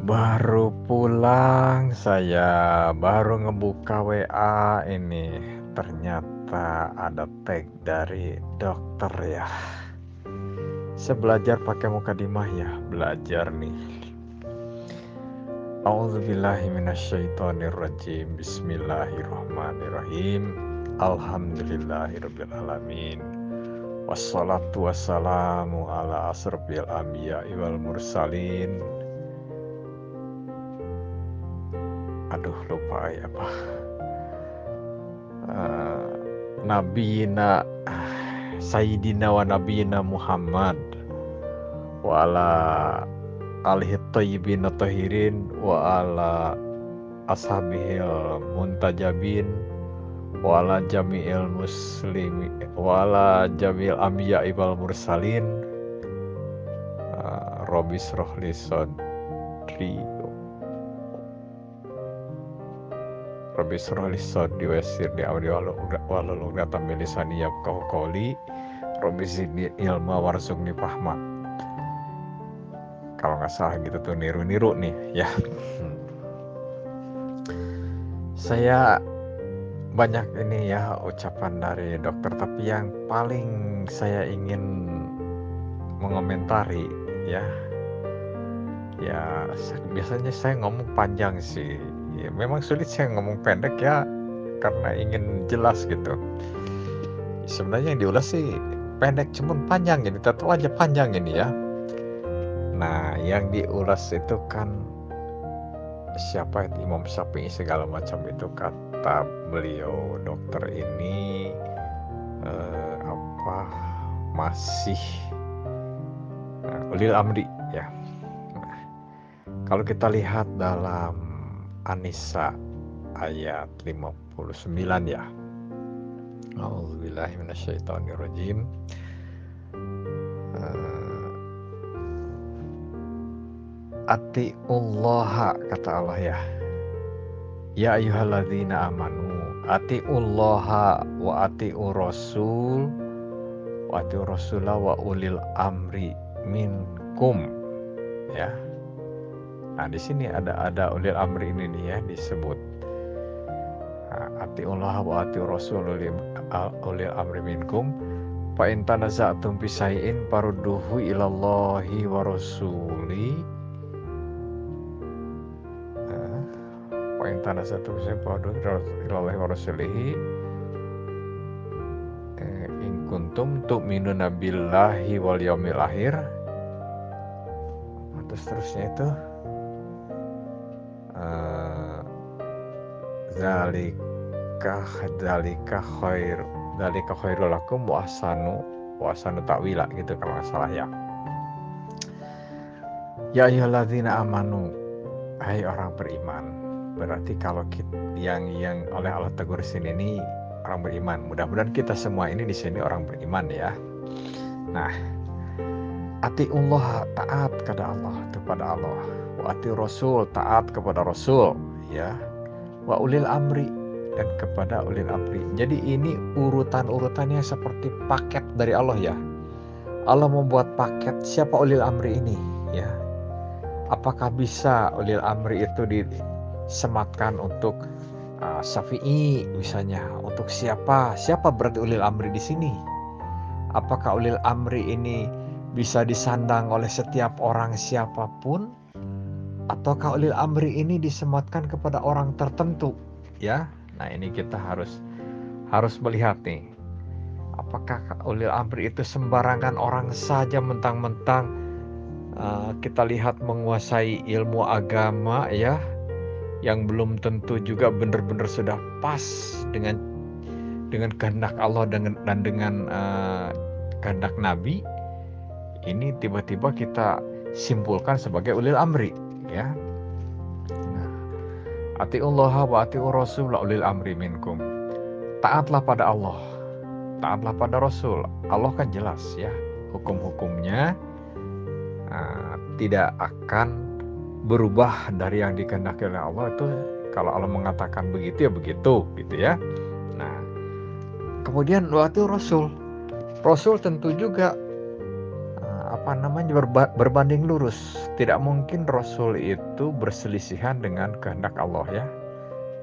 Baru pulang saya, baru ngebuka WA ini. Ternyata ada tag dari dokter ya. Saya belajar pakai mukadimah ya, belajar nih. A'udzubillahi minasyaitonirrajim. Bismillahirrahmanirrahim. Alhamdulillahirabbil alamin. Wassalatu wassalamu ala asrofil anbiya'i wal mursalin. Aduh lupa ya apa. Nabiyina Sayyidina wa Nabiyina Muhammad wa ala alihi thayyibin tahirin wa ala ashabihil muntajabin wa ala jami'il muslimin wa ala jami'il anbiya'i wal mursalin. Rabbi shrah li sadri Rabbi shrah li sadri wa yassir li amri wahlul 'uqdatam min lisani yafqahu qawli. Rabbi zidni ilma warzuqni fahma. Kalau nggak salah gitu tuh, niru-niru nih ya. Saya banyak ini ya ucapan dari dokter, tapi yang paling saya ingin mengomentari ya biasanya saya ngomong panjang sih ya, memang sulit saya ngomong pendek ya karena ingin jelas gitu. Sebenarnya yang diulas sih pendek, cuman panjang ini, tetap aja panjang ini ya. Nah yang diulas itu kan siapa itu, Imam Syafi'i segala macam itu, kata beliau dokter ini masih ulil amri ya. Nah, kalau kita lihat dalam An-Nisa ayat 59 ya. A'udzubillahi minasyaitonirrajim. Atiullaha, kata Allah ya. Ya ayyuhalladzina amanu atiullaha wa atiur rasul wa atiur rasula wa ulil amri minkum ya. Nah di sini ada ulil amri ini nih ya disebut. Atiullaha wa atiur rasul ulil amri minkum. Fa in tanaza'tum fi syai'in farudduhu ilallahi wa rasuli. Fa in tanaza'tum fi syai'in farudduhu ilallahi wa rasulihi. In kuntum tu'minuna billahi wal yaumil akhir. Terus seterusnya itu Zalika khairul lakum wa ahsanu ta'wila gitu kalau nggak salah ya. Ya ayyuhalladzina amanu, hai orang beriman. Berarti kalau yang oleh Allah tegur sini ini orang beriman. Mudah-mudahan kita semua ini di sini orang beriman ya. Nah, atiullah, taat kepada Allah, wa ati rasul, taat kepada Rasul ya. Wa ulil amri, dan kepada ulil amri. Jadi ini urutan-urutannya seperti paket dari Allah ya. Allah membuat paket siapa ulil amri ini ya. Apakah bisa ulil amri itu disematkan untuk Syafi'i misalnya? Untuk siapa? Siapa berarti ulil amri di sini? Apakah ulil amri ini bisa disandang oleh setiap orang siapapun? Ataukah ulil amri ini disematkan kepada orang tertentu ya? Nah ini kita harus melihat nih, apakah ulil amri itu sembarangan orang saja mentang-mentang kita lihat menguasai ilmu agama ya, yang belum tentu juga benar-benar sudah pas dengan kehendak Allah dan dengan kehendak Nabi. Ini tiba-tiba kita simpulkan sebagai ulil amri ya. Nah, atiullaha wa atiur rasul ulil amri minkum. Taatlah pada Allah, taatlah pada Rasul. Allah kan jelas ya, hukum-hukumnya tidak akan berubah dari yang dikehendaki oleh Allah. Itu kalau Allah mengatakan begitu ya begitu gitu ya. Nah, kemudian wa atiur rasul. Rasul tentu juga berbanding lurus tidak mungkin Rasul itu berselisihan dengan kehendak Allah ya.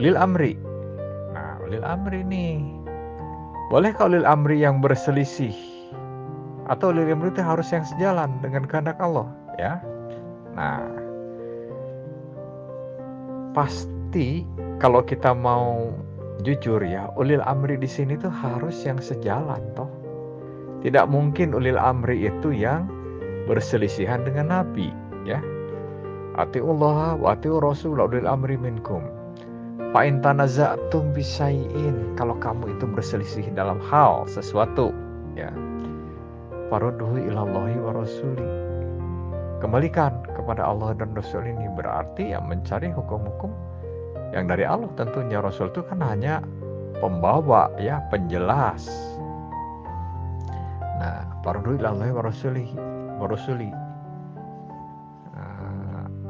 Ulil amri. Nah, ulil amri nih. Bolehkah ulil amri yang berselisih? Atau ulil amri itu harus yang sejalan dengan kehendak Allah ya? Nah, pasti kalau kita mau jujur ya, ulil amri di sini tuh harus yang sejalan toh. Tidak mungkin ulil amri itu yang berselisihan dengan Nabi ya. Atiullah wa atiur rasul ulil amri minkum. Fa in tanaza'tum bisyai'in, kalau kamu itu berselisih dalam hal sesuatu ya, farudduhu ilallahi wa rasuli, kembalikan kepada Allah dan Rasul. Ini berarti yang mencari hukum-hukum yang dari Allah tentunya. Rasul itu kan hanya pembawa ya, penjelas. Nah, farudduhu ilallahi wa rasuli.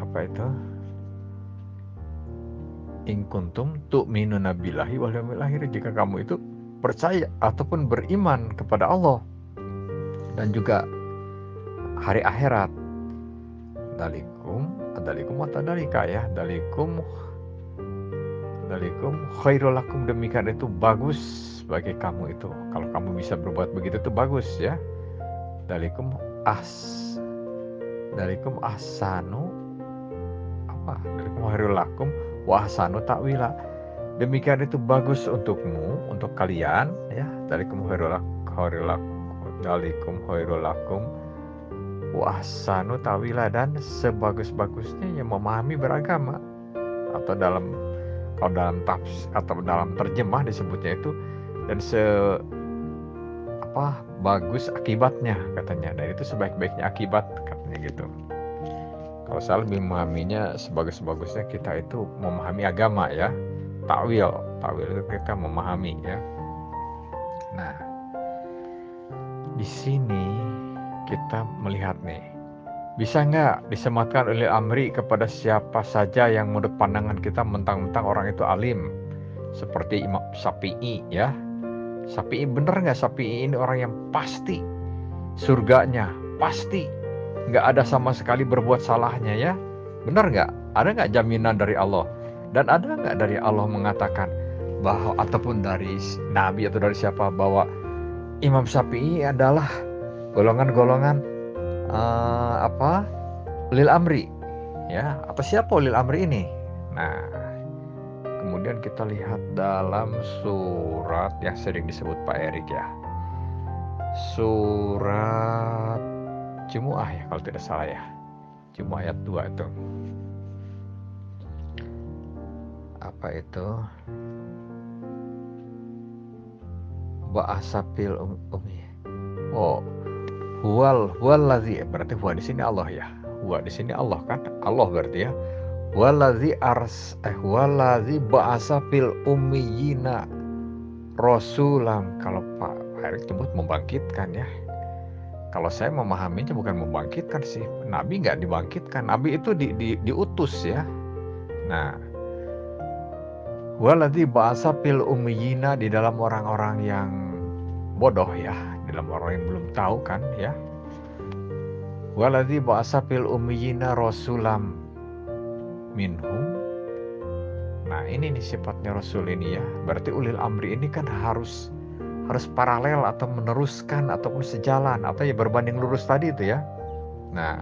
Apa itu? In kuntum tu'minuna billahi wal yawmil akhir, jika kamu itu percaya ataupun beriman kepada Allah dan juga hari akhirat. Dalikum atau dalika ya, dalikum khairul lakum, demikian itu bagus bagi kamu itu. Kalau kamu bisa berbuat begitu itu bagus ya. Dalikum ahsanu dalikum khairul lakum wa ahsanu ta'wila, demikian itu bagus untukmu, untuk kalian ya. Dalikum khairul lakum wa ahsanu ta'wila, dan sebagus-bagusnya yang memahami beragama. Atau kalau dalam tafsir atau dalam terjemah disebutnya itu, dan bagus akibatnya katanya, dan itu sebaik-baiknya akibat katanya gitu. Kalau saya lebih memahaminya sebagus-bagusnya kita itu memahami agama ya. Takwil itu kita memahami ya. Nah, di sini kita melihat nih, bisa nggak disematkan ulil amri kepada siapa saja yang menurut pandangan kita mentang-mentang orang itu alim, seperti Imam Syafi'i ya. Syafi'i, bener nggak Syafi'i ini orang yang pasti surganya, pasti nggak ada sama sekali berbuat salahnya ya? Benar nggak? Ada nggak jaminan dari Allah? Dan ada nggak dari Allah mengatakan bahwa, ataupun dari Nabi atau dari siapa, bahwa Imam Syafi'i adalah golongan-golongan ulil amri ya? Atau siapa ulil amri ini? Nah, kemudian kita lihat dalam surat yang sering disebut Pak Erik ya, surat Jumu'ah ya kalau tidak salah ya, Jumu'ah ayat 2 itu. Apa itu? Ba'asapil ummi. Oh, huwallazi, berarti huwa di sini Allah ya. Huwa di sini Allah kan? Allah berarti ya. Huwallazi ba'asapil ummiyina rasulam. Kalau Pak Erik sebut membangkitkan ya. Kalau saya memahaminya bukan membangkitkan sih. Nabi nggak dibangkitkan. Nabi itu diutus ya. Nah, waladzi ba'asa fil ummiyina, di dalam orang-orang yang bodoh ya, di dalam orang yang belum tahu kan ya. Waladzi ba'asa fil ummiyina rasulam minhum. Nah, ini nih sifatnya Rasul ini ya. Berarti ulil amri ini kan harus paralel atau meneruskan ataupun sejalan atau ya berbanding lurus tadi itu ya. Nah,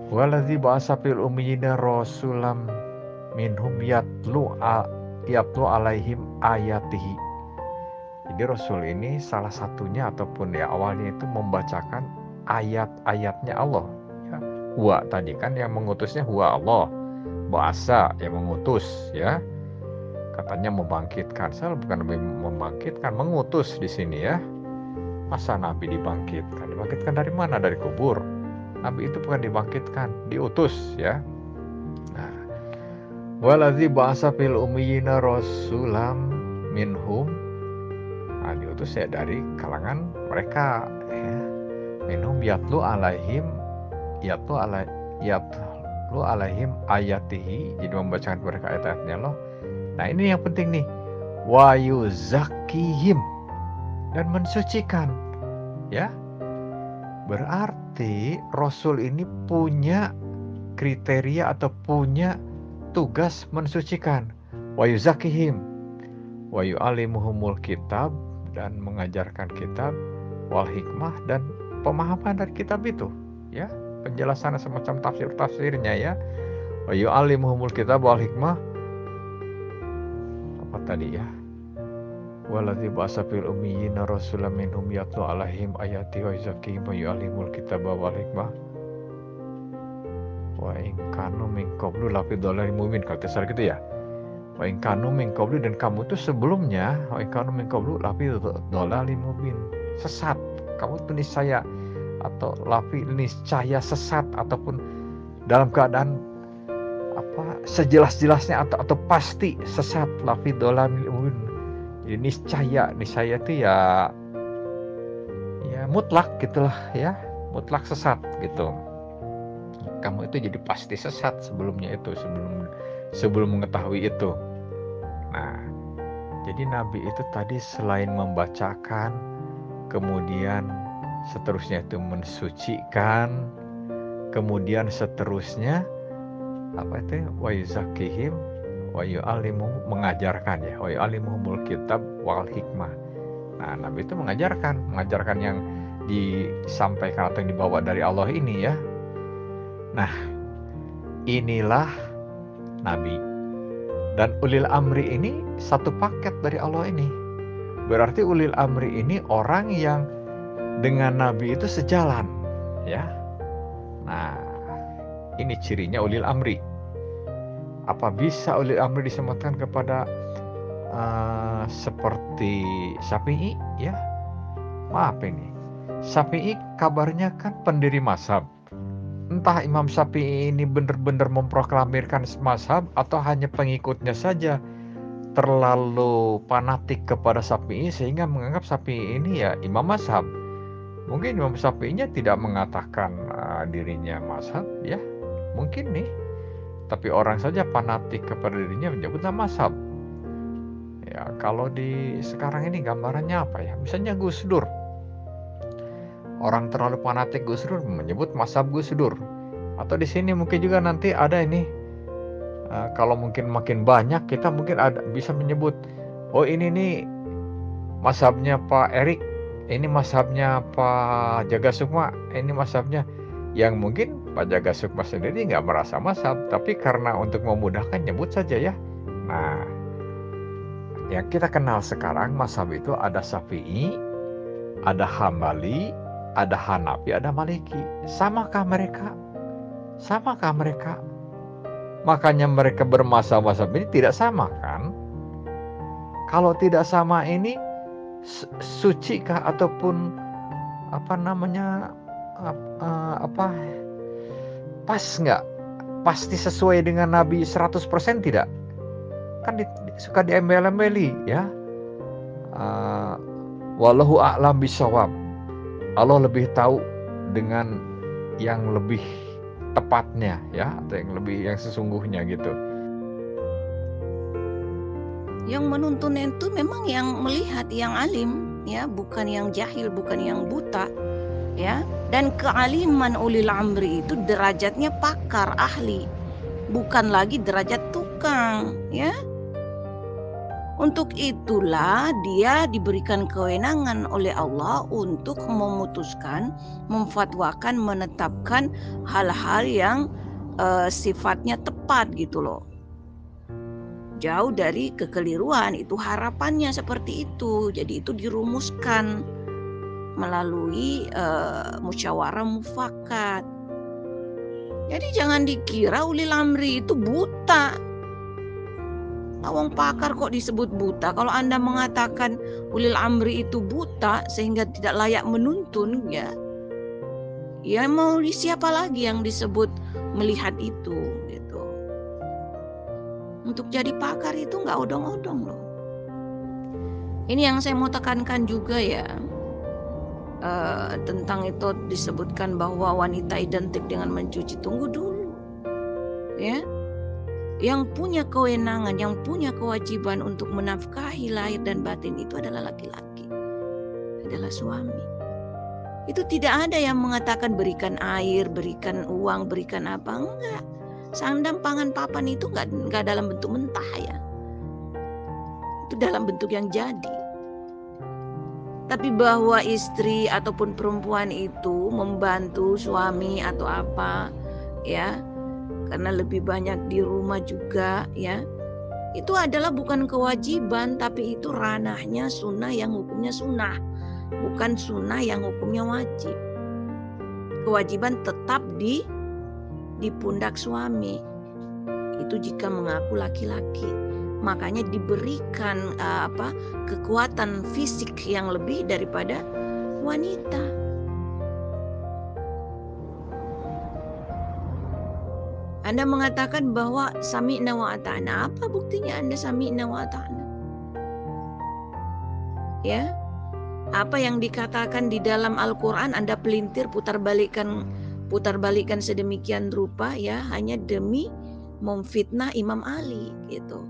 waladzi ba'asa fil ummiyina rasulam minhum yatlu alaihim ayatihi. Jadi Rasul ini salah satunya ataupun ya awalnya itu membacakan ayat-ayatnya Allah ya. Huwa tadi kan yang mengutusnya huwa Allah, ba'asa yang mengutus ya. Katanya membangkitkan, saya bukan lebih membangkitkan, mengutus di sini ya. Masa Nabi dibangkitkan? Dibangkitkan dari mana? Dari kubur. Nabi itu bukan dibangkitkan, diutus ya. Nah, waladzi ba'asa fil ummiyina rasulam minhum. Nah, diutus ya dari kalangan mereka ya. Minhum yatlu alaihim ayatihi, jadi membacakan mereka ayat-ayatnya Allah. Nah, ini yang penting nih. Wa yuzakihim, dan mensucikan ya. Berarti Rasul ini punya kriteria atau punya tugas mensucikan. Wa yuzakihim wa yu'allimuhumul kitab, dan mengajarkan kitab, wal hikmah, dan pemahaman dari kitab itu, ya, penjelasan semacam tafsir-tafsirnya, ya. Wa yu'allimuhumul kitab wal hikmah, apa tadi, ya, waladzi ba'asa fil ummiyina rasulan minhum yatlu alaihim ayati wa yuzakkihim wa yu'allimul kitaba wal hikmah wa in kanu min qablu lafi dhalalim mubin, kalau tidak gitu, ya. Wa in kanu min qablu, dan kamu tuh sebelumnya, wa in kanu min qablu lafi dhalalim mubin, sesat. Kamu tuh niscaya, atau lafi niscaya sesat, ataupun dalam keadaan apa sejelas-jelasnya, atau pasti sesat, lafi dhalalim mubin. Jadi niscaya itu ya mutlak gitulah, ya, mutlak sesat gitu. Kamu itu jadi pasti sesat sebelumnya itu, sebelum mengetahui itu. Nah, jadi Nabi itu tadi selain membacakan, kemudian seterusnya itu mensucikan, kemudian seterusnya apa itu, wa yuzakihim wa yu'allimuhum, mengajarkan, ya, wa yu'allimuhumul kitab wal hikmah. Nah, Nabi itu mengajarkan yang disampaikan atau yang dibawa dari Allah ini, ya. Nah, inilah Nabi. Dan ulil amri ini satu paket dari Allah ini. Berarti ulil amri ini orang yang dengan Nabi itu sejalan, ya. Nah, ini cirinya ulil amri. Apa bisa ulil amri disematkan kepada seperti Syafi'i, ya? Maaf ini, Syafi'i kabarnya kan pendiri mazhab. Entah Imam Syafi'i ini benar-benar memproklamirkan mazhab atau hanya pengikutnya saja terlalu fanatik kepada Syafi'i sehingga menganggap Syafi'i ini ya imam mazhab. Mungkin Imam Syafi'inya tidak mengatakan dirinya mazhab, ya, mungkin nih, tapi orang saja fanatik kepada dirinya menyebutnya mazhab. Ya, kalau di sekarang ini gambarannya apa, ya? Misalnya Gus Dur. Orang terlalu fanatik Gus Dur menyebut mazhab Gus Dur. Atau di sini mungkin juga nanti ada ini, kalau mungkin makin banyak, kita mungkin bisa menyebut, oh ini nih mazhabnya Pak Erik, ini mazhabnya Pak Jaga Sukma, ini mazhabnya, yang mungkin Pak Jaga Sukma sendiri nggak merasa mazhab, tapi karena untuk memudahkan nyebut saja, ya. Nah, yang kita kenal sekarang mazhab itu ada Syafi'i, ada Hambali, ada Hanafi, ada Maliki. Samakah mereka? Samakah mereka? Makanya mereka bermazhab-mazhab ini tidak sama, kan? Kalau tidak sama ini, sucikah ataupun apa namanya, pas nggak? Pasti sesuai dengan Nabi 100% tidak? Kan suka diembel-embeli, ya. Wallahu a'lam bishawab. Allah lebih tahu dengan yang lebih tepatnya, ya, atau yang sesungguhnya gitu. Yang menuntun itu memang yang melihat, yang alim, ya, bukan yang jahil, bukan yang buta, ya. Dan kealiman ulil amri itu derajatnya pakar, ahli, bukan lagi derajat tukang, ya. Untuk itulah dia diberikan kewenangan oleh Allah untuk memutuskan, memfatwakan, menetapkan hal-hal yang sifatnya tepat gitu loh. Jauh dari kekeliruan, itu harapannya seperti itu. Jadi itu dirumuskan melalui musyawarah mufakat. Jadi jangan dikira ulil amri itu buta. Wong pakar kok disebut buta. Kalau Anda mengatakan ulil amri itu buta sehingga tidak layak menuntun, ya mau siapa lagi yang disebut melihat itu, gitu. Untuk jadi pakar itu nggak odong-odong loh. Ini yang saya mau tekankan juga, ya, tentang itu disebutkan bahwa wanita identik dengan mencuci. Tunggu dulu, ya. Yang punya kewenangan, yang punya kewajiban untuk menafkahi lahir dan batin itu adalah laki-laki, adalah suami. Itu tidak ada yang mengatakan berikan air, berikan uang, berikan apa, enggak. Sandang pangan papan itu enggak dalam bentuk mentah ya. Itu dalam bentuk yang jadi. Tapi bahwa istri ataupun perempuan itu membantu suami atau apa ya, karena lebih banyak di rumah juga ya, itu adalah bukan kewajiban, tapi itu ranahnya sunnah yang hukumnya sunnah, bukan sunnah yang hukumnya wajib. Kewajiban tetap di pundak suami. Itu jika mengaku laki-laki. Makanya diberikan kekuatan fisik yang lebih daripada wanita. Anda mengatakan bahwa sami'na wa ata'na. Apa buktinya Anda sami'na wa ata'na? Ya. Apa yang dikatakan di dalam Al-Qur'an Anda pelintir putar balikkan sedemikian rupa ya, hanya demi memfitnah Imam Ali gitu.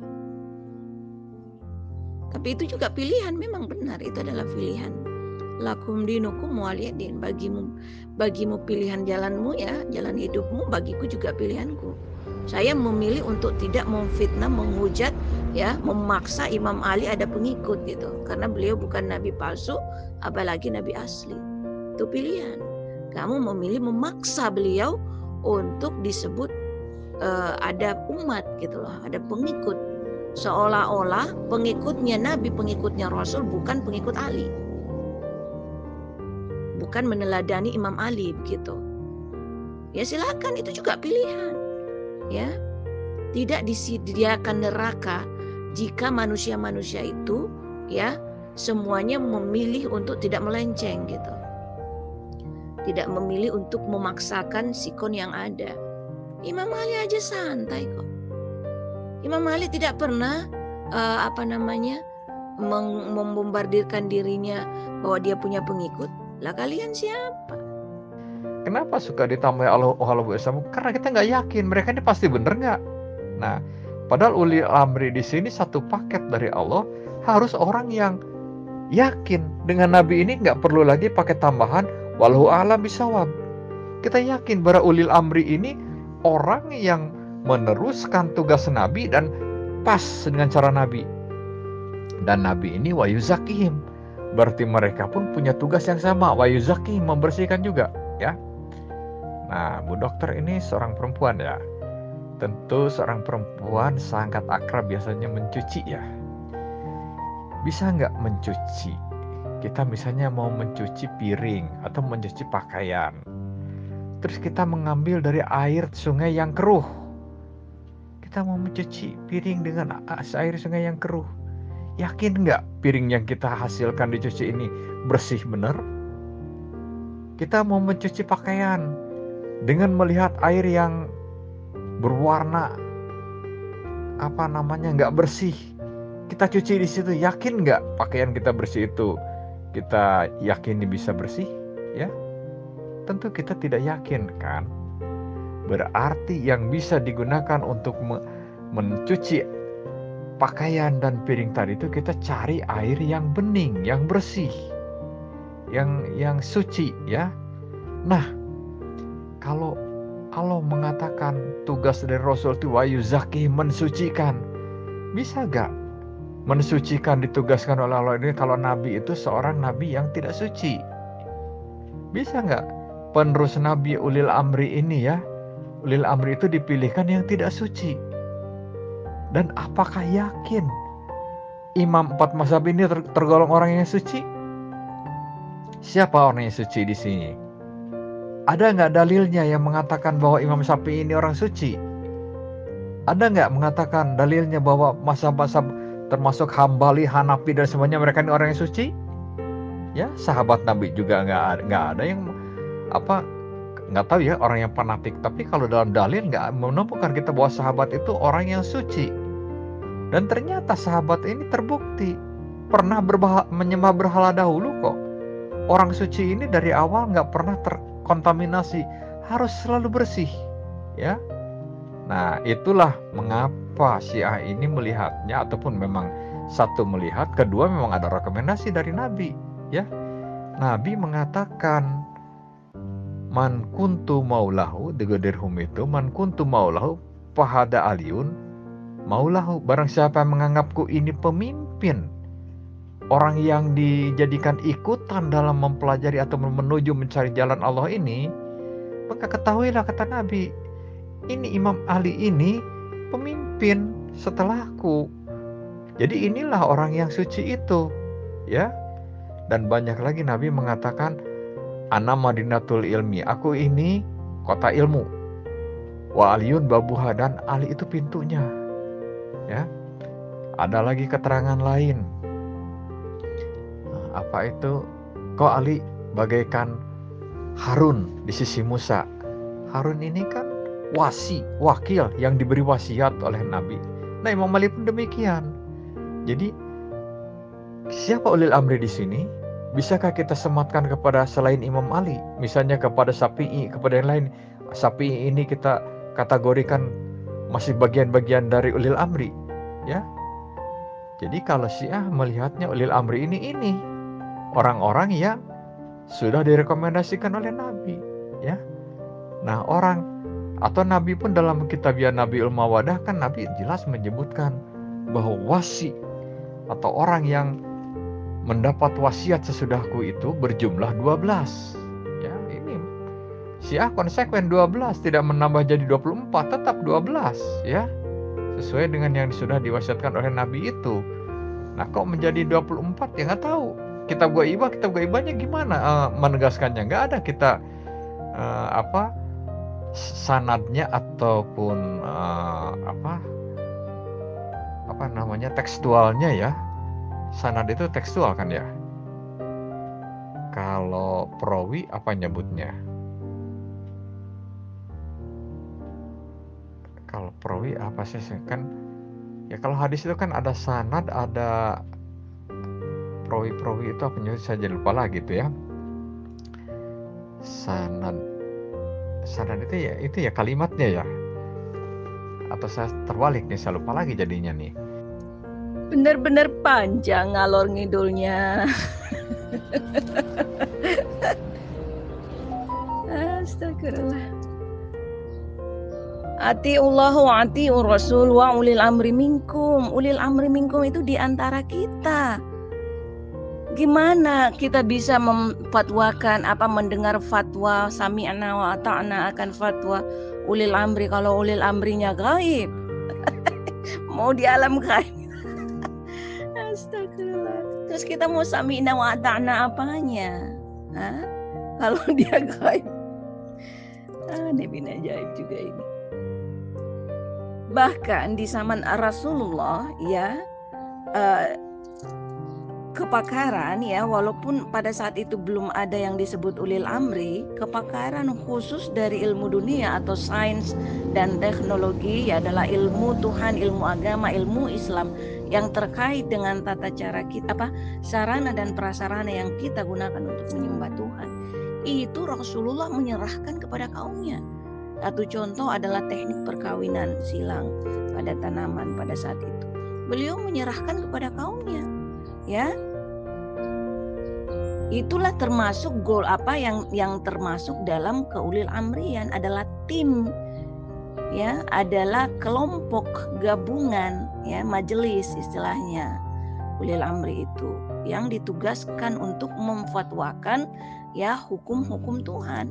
Tapi itu juga pilihan, memang benar itu adalah pilihan. Lakum dinukum waliyadin, bagimu pilihan jalanmu ya, jalan hidupmu, bagiku juga pilihanku. Saya memilih untuk tidak memfitnah, menghujat ya, memaksa Imam Ali ada pengikut gitu. Karena beliau bukan nabi palsu, apalagi nabi asli. Itu pilihan. Kamu memilih memaksa beliau untuk disebut ada umat gitu loh, ada pengikut. Seolah-olah pengikutnya Nabi, pengikutnya Rasul, bukan pengikut Ali. Bukan meneladani Imam Ali begitu. Ya silakan, itu juga pilihan. Ya. Tidak disediakan neraka jika manusia-manusia itu ya semuanya memilih untuk tidak melenceng gitu. Tidak memilih untuk memaksakan sikon yang ada. Imam Ali aja santai kok. Imam Ali tidak pernah membombardirkan dirinya bahwa dia punya pengikut. Lah kalian siapa? Kenapa suka ditambahi Allah bersama? Karena kita nggak yakin mereka ini pasti bener nggak. Nah, padahal ulil amri di sini satu paket dari Allah, harus orang yang yakin dengan Nabi ini, nggak perlu lagi pakai tambahan wallahu a'lam bishawab. Kita yakin bahwa ulil amri ini orang yang meneruskan tugas Nabi dan pas dengan cara Nabi. Dan Nabi ini wa yuzakihim, berarti mereka pun punya tugas yang sama, wa yuzakihim, membersihkan juga ya. Nah, Bu Dokter ini seorang perempuan ya. Tentu seorang perempuan sangat akrab biasanya mencuci ya. Bisa nggak mencuci? Kita misalnya mau mencuci piring atau mencuci pakaian. Terus kita mengambil dari air sungai yang keruh. Kita mau mencuci piring dengan air sungai yang keruh. Yakin nggak piring yang kita hasilkan dicuci ini bersih benar? Kita mau mencuci pakaian dengan melihat air yang berwarna nggak bersih. Kita cuci di situ, yakin nggak pakaian kita bersih itu? Kita yakin bisa bersih? Ya, tentu kita tidak yakin kan. Berarti yang bisa digunakan untuk mencuci pakaian dan piring tadi itu kita cari air yang bening, yang bersih, yang suci ya. Nah, kalau Allah mengatakan tugas dari Rasul itu wa yuzaki, mensucikan, bisa gak mensucikan ditugaskan oleh Allah ini kalau Nabi itu seorang Nabi yang tidak suci? Bisa gak penerus Nabi ulil amri ini ya, ulil amri itu dipilihkan yang tidak suci? Dan apakah yakin imam 4 mazhab ini tergolong orang yang suci? Siapa orang yang suci di sini? Ada nggak dalilnya yang mengatakan bahwa Imam Syafi'i ini orang suci? Ada nggak mengatakan dalilnya bahwa mazhab-mazhab termasuk Hambali, Hanafi dan semuanya mereka ini orang yang suci? Ya, sahabat Nabi juga nggak ada yang nggak tahu ya orang yang fanatik. Tapi kalau dalam dalil nggak menemukan kita bahwa sahabat itu orang yang suci. Dan ternyata sahabat ini terbukti pernah menyembah berhala dahulu kok. Orang suci ini dari awal nggak pernah terkontaminasi, harus selalu bersih, ya. Nah, itulah mengapa Syiah ini melihatnya, ataupun memang satu melihat, kedua memang ada rekomendasi dari Nabi, ya. Nabi mengatakan Man kuntu maulahu, degoderhum itu, man kuntu maulahu, pahada aliun, maulahu, barang siapa yang menganggapku ini pemimpin, orang yang dijadikan ikutan dalam mempelajari atau menuju mencari jalan Allah ini, maka ketahuilah, kata Nabi, ini Imam Ali ini pemimpin setelahku. Jadi inilah orang yang suci itu, ya. Dan banyak lagi Nabi mengatakan, ana madinatul ilmi, aku ini kota ilmu. Wa aliyun babuha, dan Ali itu pintunya. Ya. Ada lagi keterangan lain. Apa itu? Kok Ali bagaikan Harun di sisi Musa. Harun ini kan wakil yang diberi wasiat oleh Nabi. Nah, Imam Ali pun demikian. Jadi siapa ulil amri di sini? Bisakah kita sematkan kepada selain Imam Ali? Misalnya kepada Syafi'i, kepada yang lain. Syafi'i ini kita kategorikan masih bagian-bagian dari ulil amri, ya. Jadi kalau Syiah melihatnya ulil amri ini orang-orang yang sudah direkomendasikan oleh Nabi, ya. Nah, orang atau Nabi pun dalam kitabnya Nabiul Mawadah kan Nabi jelas menyebutkan bahwa wasi atau orang yang mendapat wasiat sesudahku itu berjumlah 12. Ya, ini Syiah konsekuen 12, tidak menambah jadi 24, tetap 12, ya. Sesuai dengan yang sudah diwasiatkan oleh Nabi itu. Nah, kok menjadi 24 ya nggak tahu. Kitab Ghaibahnya gimana menegaskannya? Nggak ada kita sanadnya ataupun tekstualnya, ya. Sanad itu tekstual kan, ya. Kalau perawi apa nyebutnya? Kalau perawi apa sih kan? Ya kalau hadis itu kan ada sanad, ada perawi itu apa nyebut, saya jadi lupa lagi gitu, ya. Sanad itu ya kalimatnya, ya. Atau saya terbalik nih, saya lupa lagi jadinya nih. Bener-bener panjang ngalor ngidulnya. Astagfirullah. Atiullahu wa atiur rasul wa ulil amri minkum. Ulil amri minkum itu di antara kita. Gimana kita bisa memfatwakan mendengar fatwa sami'na wa ata'na akan fatwa ulil amri kalau ulil amrinya gaib? Mau di alam gaib. Astagfirullah. Terus kita mau sami'na wa ata'na apanya? Kalau dia gaib. Nabi ajaib juga ini. Bahkan di zaman Rasulullah, ya, kepakaran, ya, walaupun pada saat itu belum ada yang disebut ulil amri, kepakaran khusus dari ilmu dunia atau sains dan teknologi, ya, adalah ilmu Tuhan, ilmu agama, ilmu Islam yang terkait dengan tata cara kita, sarana dan prasarana yang kita gunakan untuk menyembah Tuhan. Itu Rasulullah menyerahkan kepada kaumnya. Satu contoh adalah teknik perkawinan silang pada tanaman pada saat itu. Beliau menyerahkan kepada kaumnya, ya. Itulah termasuk yang termasuk dalam keulil amrian adalah tim, ya, adalah kelompok gabungan, ya, majelis istilahnya. Ulil amri itu yang ditugaskan untuk memfatwakan, ya, hukum-hukum Tuhan.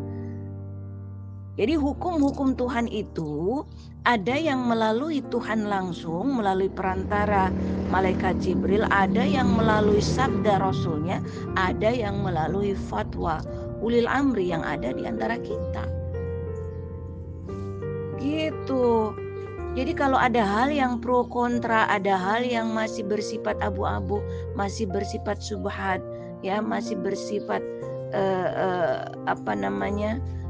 Jadi hukum-hukum Tuhan itu ada yang melalui Tuhan langsung, melalui perantara malaikat Jibril, ada yang melalui sabda Rasulnya, ada yang melalui fatwa ulil amri yang ada di antara kita. Gitu. Jadi kalau ada hal yang pro kontra, ada hal yang masih bersifat abu-abu, masih bersifat subhat, ya, masih bersifat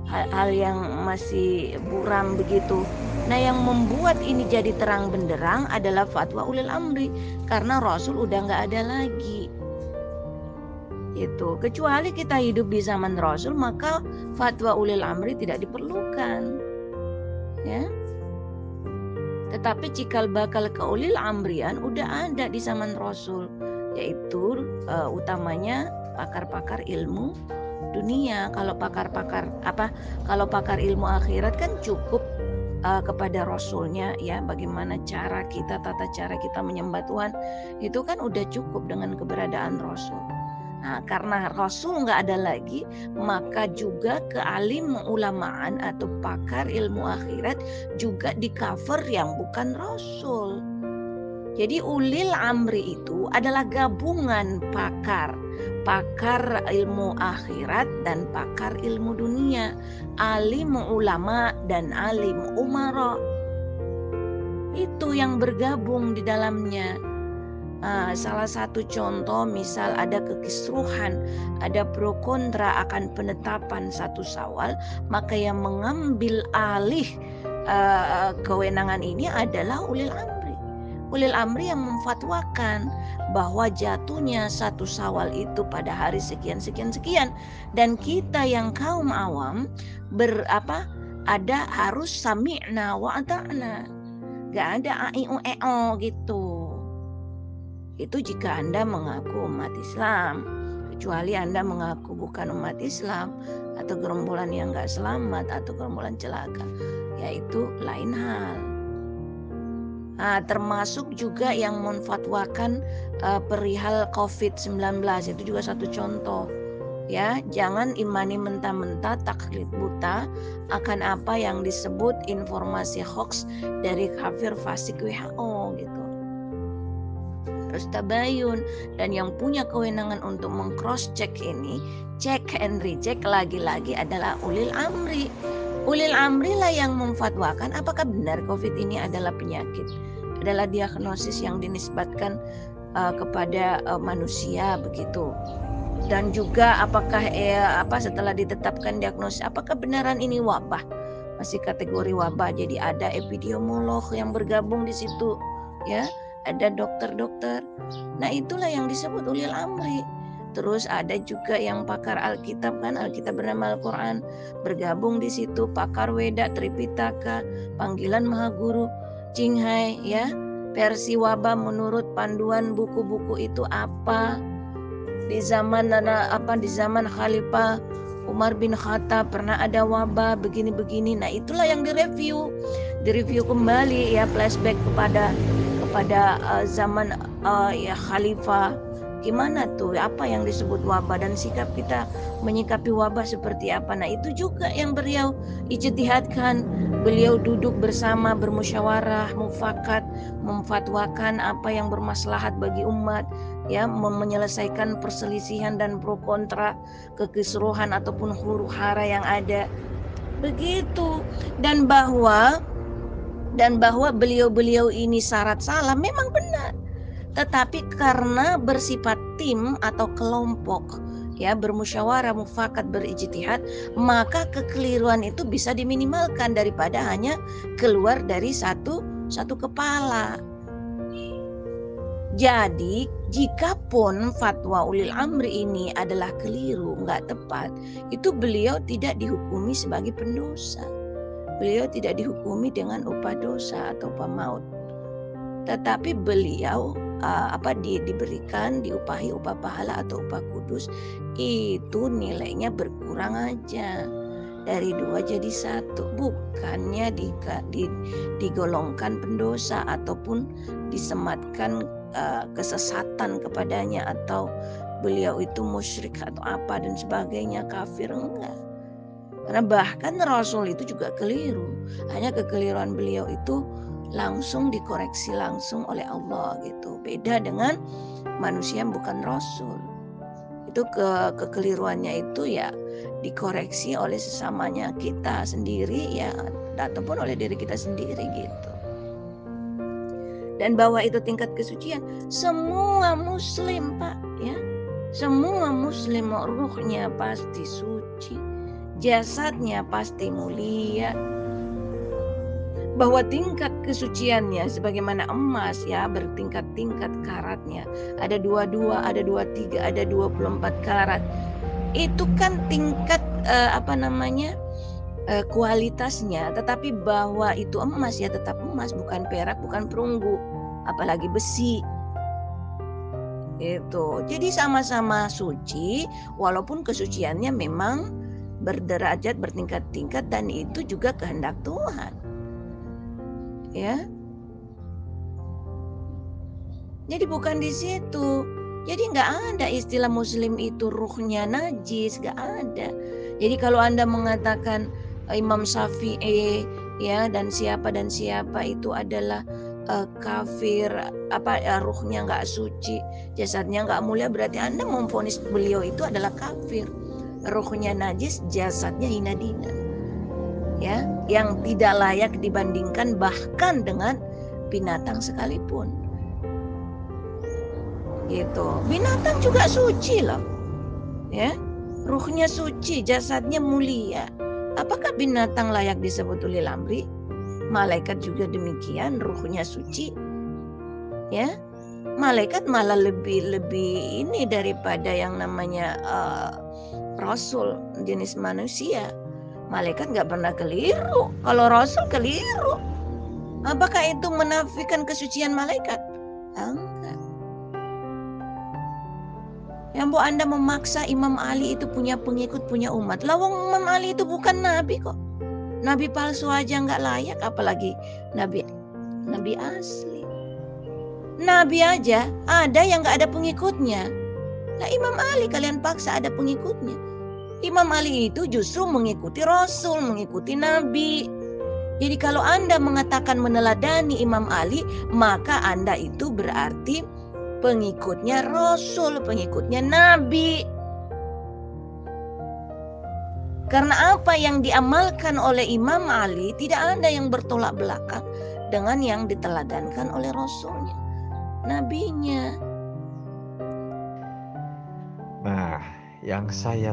hal yang masih buram begitu. Nah, yang membuat ini jadi terang benderang adalah fatwa ulil amri, karena Rasul udah nggak ada lagi. Itu kecuali kita hidup di zaman Rasul, maka fatwa ulil amri tidak diperlukan, ya. Tetapi cikal bakal ke ulil amrian udah ada di zaman Rasul, yaitu utamanya pakar-pakar ilmu dunia. Kalau kalau pakar ilmu akhirat kan cukup kepada Rasulnya, ya, bagaimana tata cara kita menyembah Tuhan, itu kan udah cukup dengan keberadaan Rasul. Nah, karena Rasul nggak ada lagi, maka juga kealim ulamaan atau pakar ilmu akhirat juga di cover yang bukan Rasul. Jadi ulil amri itu adalah gabungan pakar ilmu akhirat dan pakar ilmu dunia, alim ulama dan alim umara. Itu yang bergabung di dalamnya. Salah satu contoh, misal ada kekisruhan, ada pro kontra akan penetapan 1 Syawal, maka yang mengambil alih kewenangan ini adalah ulil amri. Ulil amri yang memfatwakan bahwa jatuhnya 1 Syawal itu pada hari sekian, dan kita yang kaum awam harus sami'na wa ata'na, gak ada aiu gitu. Itu jika Anda mengaku umat Islam. Kecuali Anda mengaku bukan umat Islam, atau gerombolan yang gak selamat, atau gerombolan celaka, yaitu lain hal. Termasuk juga yang memfatwakan perihal COVID-19, itu juga satu contoh. Ya, jangan imani mentah-mentah, taklid buta akan apa yang disebut informasi hoax dari kafir fasik WHO gitu. Terus tabayun, dan yang punya kewenangan untuk meng-cross check ini, check and recheck lagi-lagi adalah ulil amri. Ulil amri lah yang memfatwakan apakah benar COVID ini adalah penyakit, adalah diagnosis yang dinisbatkan kepada manusia begitu. Dan juga apakah setelah ditetapkan diagnosis, apakah benaran ini wabah, masih kategori wabah. Jadi ada epidemiolog yang bergabung di situ, ya. Ada dokter-dokter. Nah, itulah yang disebut ulil amri. Terus ada juga yang pakar Alkitab, kan Alkitab bernama Al-Quran, bergabung di situ. Pakar Weda, Tripitaka, panggilan Mahaguru, Cinghai, ya, versi wabah menurut panduan buku-buku itu apa. Di zaman Khalifah Umar bin Khattab pernah ada wabah begini-begini. Nah, itulah yang direview kembali, ya, flashback kepada zaman Khalifah, gimana tuh apa yang disebut wabah dan sikap kita menyikapi wabah seperti apa. Nah, itu juga yang beliau ijtihadkan. Beliau duduk bersama, bermusyawarah, mufakat, memfatwakan apa yang bermaslahat bagi umat, ya, menyelesaikan perselisihan dan pro kontra, kekisruhan ataupun huru hara yang ada begitu. Dan bahwa beliau-beliau ini syarat salah memang benar, tetapi karena bersifat tim atau kelompok, ya, bermusyawarah, mufakat, berijtihad, maka kekeliruan itu bisa diminimalkan daripada hanya keluar dari satu kepala. Jadi jikapun fatwa ulil amri ini adalah keliru, nggak tepat, itu beliau tidak dihukumi sebagai pendosa. Beliau tidak dihukumi dengan upah dosa atau upah maut, tetapi beliau diberikan, diupahi upah pahala atau upah kudus. Itu nilainya berkurang aja, dari 2 jadi 1, bukannya digolongkan pendosa ataupun disematkan kesesatan kepadanya, atau beliau itu musyrik atau apa dan sebagainya, kafir, enggak. Karena bahkan Rasul itu juga keliru, hanya kekeliruan beliau itu langsung dikoreksi langsung oleh Allah gitu. Beda dengan manusia yang bukan Rasul. Itu kekeliruannya itu ya dikoreksi oleh sesamanya kita sendiri, ya, ataupun oleh diri kita sendiri gitu. Dan bahwa itu tingkat kesucian semua muslim, Pak, ya. Semua muslim ruhnya pasti suci, jasadnya pasti mulia. Bahwa tingkat kesuciannya sebagaimana emas, ya, bertingkat-tingkat karatnya. Ada 22, ada 23, ada 24 karat. Itu kan tingkat kualitasnya. Tetapi bahwa itu emas, ya tetap emas, bukan perak, bukan perunggu, apalagi besi. Itu. Jadi sama-sama suci, walaupun kesuciannya memang berderajat, bertingkat-tingkat, dan itu juga kehendak Tuhan. Ya. Jadi bukan di situ. Jadi nggak ada istilah Muslim itu ruhnya najis, nggak ada. Jadi kalau Anda mengatakan Imam Syafi'i ya dan siapa itu adalah kafir, ruhnya nggak suci, jasadnya nggak mulia, berarti Anda memvonis beliau itu adalah kafir. Ruhnya najis, jasadnya hina dina. Ya, yang tidak layak dibandingkan bahkan dengan binatang sekalipun. Gitu. Binatang juga suci loh. Ya. Ruhnya suci, jasadnya mulia. Apakah binatang layak disebut ulil amri? Malaikat juga demikian, ruhnya suci. Ya. Malaikat malah lebih ini daripada yang namanya rasul jenis manusia. Malaikat nggak pernah keliru. Kalau rasul keliru. Apakah itu menafikan kesucian malaikat? Enggak. Yang bu Anda memaksa Imam Ali itu punya pengikut, punya umat. Lawang Imam Ali itu bukan nabi kok. Nabi palsu aja nggak layak, apalagi nabi asli. Nabi aja ada yang nggak ada pengikutnya. Lah Imam Ali kalian paksa ada pengikutnya. Imam Ali itu justru mengikuti Rasul, mengikuti Nabi. Jadi kalau Anda mengatakan meneladani Imam Ali, maka Anda itu berarti pengikutnya Rasul, pengikutnya Nabi. Karena apa yang diamalkan oleh Imam Ali tidak ada yang bertolak belakang dengan yang diteladankan oleh Rasulnya, Nabinya. Nah, yang saya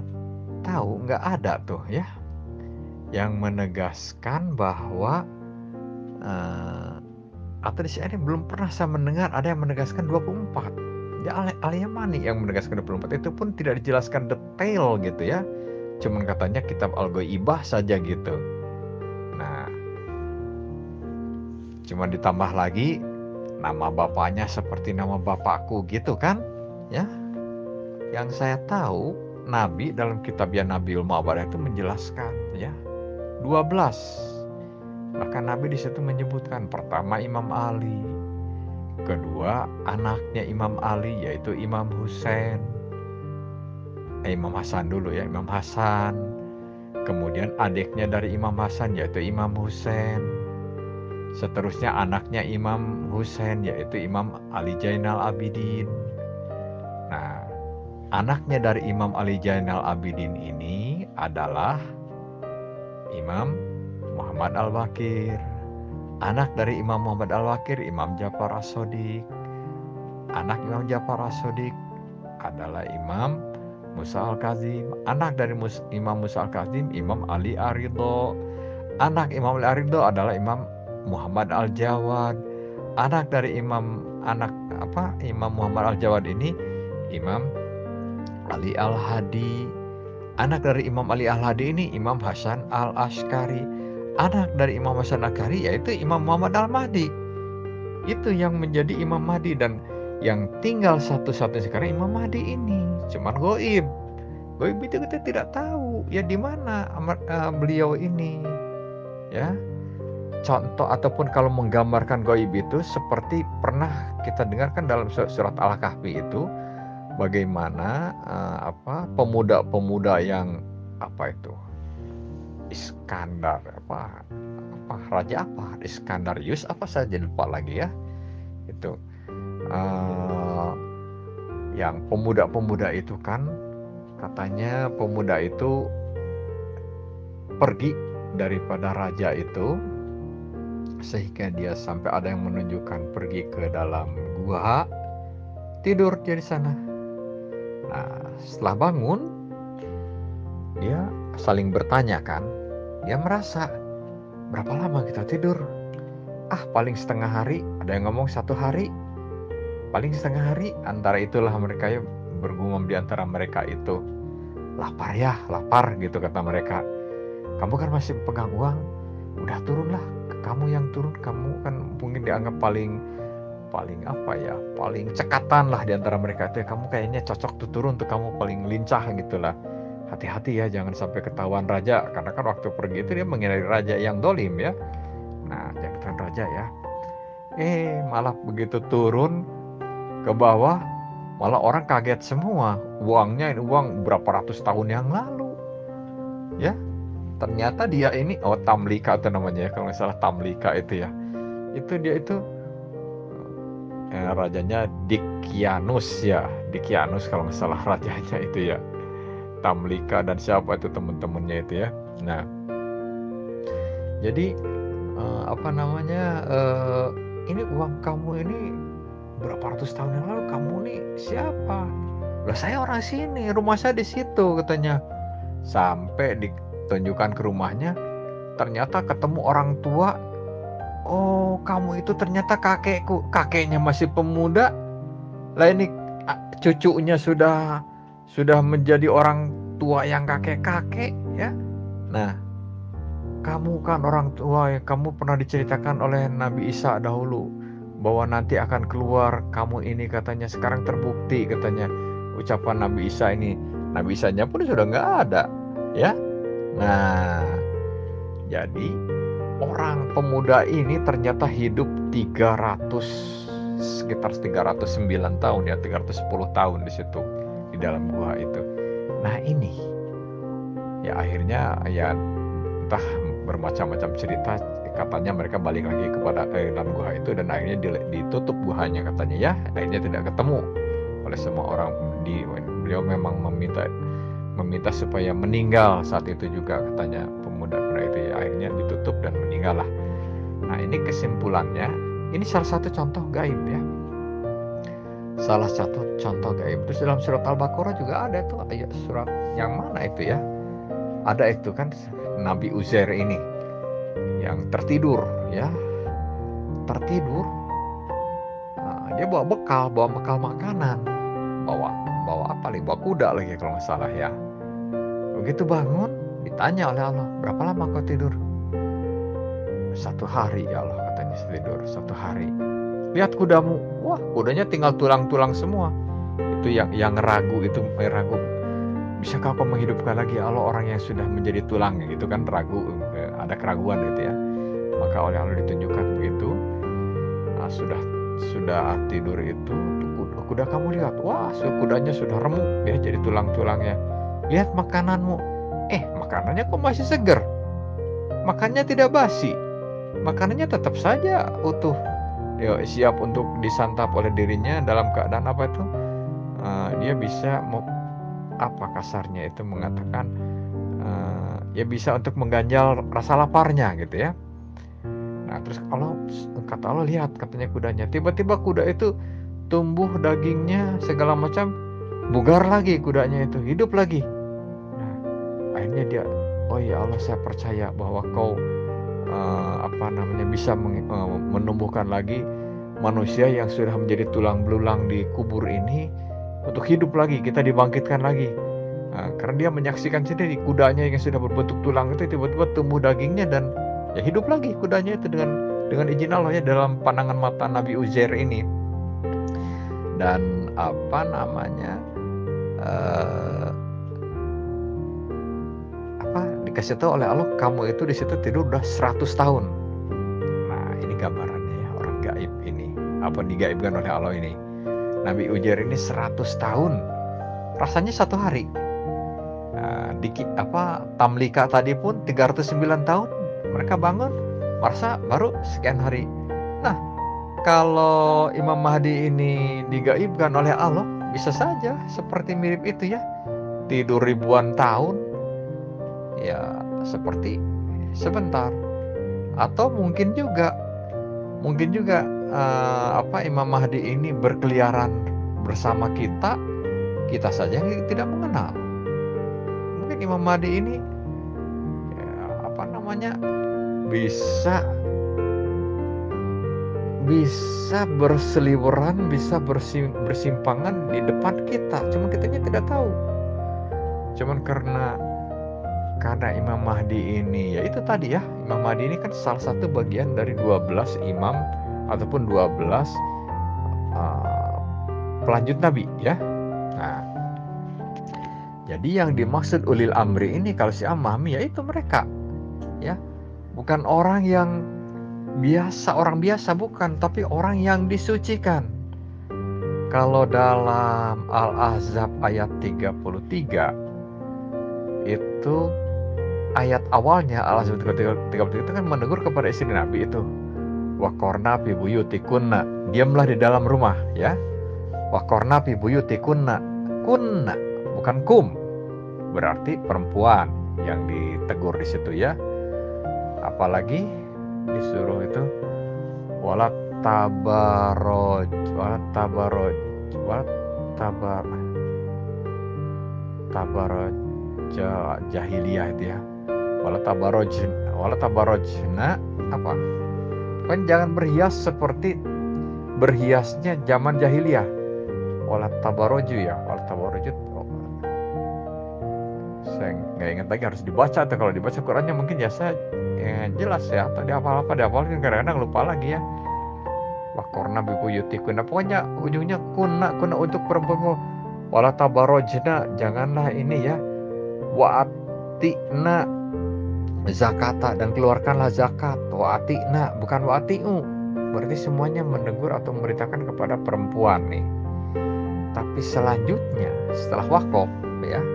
tahu nggak ada tuh ya yang menegaskan bahwa atau di sini belum pernah saya mendengar ada yang menegaskan 24. Ya Al-Yamani yang menegaskan 24 itu pun tidak dijelaskan detail gitu ya. Cuman katanya kitab Al-Ghaibah saja gitu. Nah, cuman ditambah lagi nama bapaknya seperti nama bapakku gitu kan? Ya. Yang saya tahu Nabi dalam kitab ya Nabiul Ma'badah itu menjelaskan ya 12. Bahkan Nabi di situ menyebutkan pertama Imam Ali, kedua anaknya Imam Ali yaitu Imam Husain, Imam Hasan dulu ya, Imam Hasan. Kemudian adiknya dari Imam Hasan yaitu Imam Husain. Seterusnya anaknya Imam Husain yaitu Imam Ali Zainal Abidin. Nah, anaknya dari Imam Ali Zainal Abidin ini adalah Imam Muhammad Al-Baqir. Anak dari Imam Muhammad Al-Baqir, Imam Ja'far As-Shadiq. Anak Imam Ja'far As-Shadiq adalah Imam Musa Al-Kazim. Anak dari Imam Musa Al-Kazim, Imam Ali Ar-Ridho. Anak Imam Ali Ar-Ridho adalah Imam Muhammad Al-Jawad. Anak dari Imam Muhammad Al-Jawad ini Imam Ali Al-Hadi. Anak dari Imam Ali Al-Hadi ini Imam Hasan Al-Askari. Anak dari Imam Hasan Al-Askari yaitu Imam Muhammad Al-Mahdi. Itu yang menjadi Imam Mahdi, dan yang tinggal satu-satunya sekarang Imam Mahdi ini cuman goib. Goib itu kita tidak tahu ya di mana beliau ini ya. Contoh ataupun kalau menggambarkan goib itu seperti pernah kita dengarkan dalam surat Al-Kahfi itu bagaimana pemuda-pemuda yang Iskandar raja Iskandarius saja lupa lagi ya itu yang pemuda-pemuda itu kan katanya pemuda itu pergi daripada raja itu sehingga dia sampai ada yang menunjukkan pergi ke dalam gua, tidur dia di sana. Nah, setelah bangun dia saling bertanya kan, dia merasa berapa lama kita tidur? Paling setengah hari. Ada yang ngomong 1 hari, paling setengah hari. Antara itulah mereka bergumam di antara mereka itu, lapar gitu kata mereka. Kamu kan masih pegang uang, udah turunlah, kamu yang turun, kamu kan mungkin dianggap paling paling cekatan lah di antara mereka itu. Kamu kayaknya cocok tuh turun tuh, kamu paling lincah gitulah. Hati-hati ya, jangan sampai ketahuan raja, karena kan waktu pergi itu dia menghindari raja yang dolim ya. Nah, jangan ketahuan raja ya. Malah begitu turun ke bawah, malah orang kaget semua. Uangnya ini uang berapa ratus tahun yang lalu ya. Ternyata dia ini Tamlika itu namanya ya, kalau nggak salah Tamlika itu ya. Itu dia itu rajanya Dikianus ya, Dikianus kalau nggak salah rajanya itu ya. Tamlika dan siapa itu teman-temannya itu ya. Nah, jadi ini uang kamu ini berapa ratus tahun yang lalu, kamu nih siapa? Lah saya orang sini, rumah saya di situ katanya. Sampai ditunjukkan ke rumahnya, ternyata ketemu orang tua. Oh, kamu itu ternyata kakekku. Kakeknya masih pemuda. Lah ini cucunya sudah menjadi orang tua yang kakek-kakek ya. Nah, kamu kan orang tua ya, kamu pernah diceritakan oleh Nabi Isa dahulu bahwa nanti akan keluar kamu ini, katanya sekarang terbukti katanya ucapan Nabi Isa ini. Nabi Isanya pun sudah nggak ada ya. Nah, jadi orang pemuda ini ternyata hidup sekitar 309 tahun ya, 310 tahun di situ di dalam gua itu. Nah, ini ya akhirnya ya entah bermacam-macam cerita, katanya mereka balik lagi kepada dalam gua itu, dan akhirnya ditutup guanya katanya ya. Akhirnya tidak ketemu oleh semua orang. Beliau memang meminta supaya meninggal saat itu juga katanya pemuda itu ya. Akhirnya ditutup dan meninggal lah. Nah, ini kesimpulannya, ini salah satu contoh gaib ya. Salah satu contoh gaib. Terus dalam surat Al-Baqarah juga ada tuh ayat, surat yang mana itu ya? Ada itu kan Nabi Uzair ini yang tertidur ya. Tertidur. Nah, dia bawa bekal makanan. Bawa apa lagi? Bawa kuda lagi kalau nggak salah ya. Begitu bangun, ditanya oleh Allah, berapa lama kau tidur? 1 hari ya Allah, katanya tidur 1 hari. Lihat kudamu, wah kudanya tinggal tulang-tulang semua. Itu yang ragu itu ragu. Bisakah kau menghidupkan lagi ya Allah orang yang sudah menjadi tulang gitu kan, ragu, ada keraguan gitu ya. Maka oleh Allah ditunjukkan begitu. Nah, sudah tidur itu, kuda kamu lihat, wah kudanya sudah remuk ya, jadi tulang-tulangnya. Lihat makananmu, makanannya kok masih segar, makannya tidak basi, makanannya tetap saja utuh, siap untuk disantap oleh dirinya dalam keadaan apa itu, dia bisa apa kasarnya itu mengatakan, ya bisa untuk mengganjal rasa laparnya gitu ya. Nah, terus kata Allah, lihat katanya kudanya, tiba-tiba kuda itu tumbuh dagingnya segala macam, bugar lagi kudanya itu, hidup lagi. Nah, akhirnya dia, oh ya Allah, saya percaya bahwa kau bisa menumbuhkan lagi manusia yang sudah menjadi tulang belulang di kubur ini untuk hidup lagi, kita dibangkitkan lagi. Nah, karena dia menyaksikan sendiri kudanya yang sudah berbentuk tulang itu tiba-tiba tumbuh dagingnya dan ya hidup lagi kudanya itu dengan izin Allah ya, dalam pandangan mata Nabi Uzair ini. Dan dikasih tahu oleh Allah, kamu itu di situ tidur udah 100 tahun. Nah, ini gambarannya ya, orang gaib ini, digaibkan oleh Allah ini. Nabi Uzair ini 100 tahun, rasanya 1 hari. Tamlika tadi pun 309 tahun, mereka bangun merasa baru sekian hari. Nah, kalau Imam Mahdi ini digaibkan oleh Allah, bisa saja seperti mirip itu ya, tidur ribuan tahun ya seperti sebentar. Atau mungkin juga Imam Mahdi ini berkeliaran bersama kita saja yang tidak mengenal. Mungkin Imam Mahdi ini bisa berseliweran, bisa bersimpangan di depan kita, cuman kitanya tidak tahu. Cuman karena Imam Mahdi ini, ya itu tadi ya, Imam Mahdi ini kan salah satu bagian dari 12 imam ataupun 12 pelanjut Nabi ya. Nah, jadi yang dimaksud ulil amri ini kalau si memahami yaitu mereka ya, bukan orang yang biasa, orang biasa bukan, tapi orang yang disucikan. Kalau dalam Al-Ahzab ayat 33 itu ayat awalnya Al-Ahzab 33 itu kan menegur kepada istri Nabi itu, waqorna fi buyutikunna, diamlah di dalam rumah ya. Waqorna fi buyutikunna, kunna bukan kum, berarti perempuan yang ditegur di situ ya. Apalagi disuruh itu wala tabaroj jahiliyah itu ya. Wala tabarojna apa? Kan jangan berhias seperti berhiasnya zaman jahiliyah. Wala tabaroju ya, wala tabaroju. Saya nggak ingat lagi, harus dibaca atau kalau dibaca Qurannya mungkin ya saya jelas ya, atau dihafal kan kadang-kadang lupa lagi ya. Waqorna bi buyutikunna, pokoknya ujungnya kunna untuk perempuan. Wala tabarojna, janganlah ini ya. Wa'atina zakata, dan keluarkanlah zakat. Wa'atina bukan wa'atiu, berarti semuanya menegur atau memberitakan kepada perempuan nih. Tapi selanjutnya setelah wakaf ya,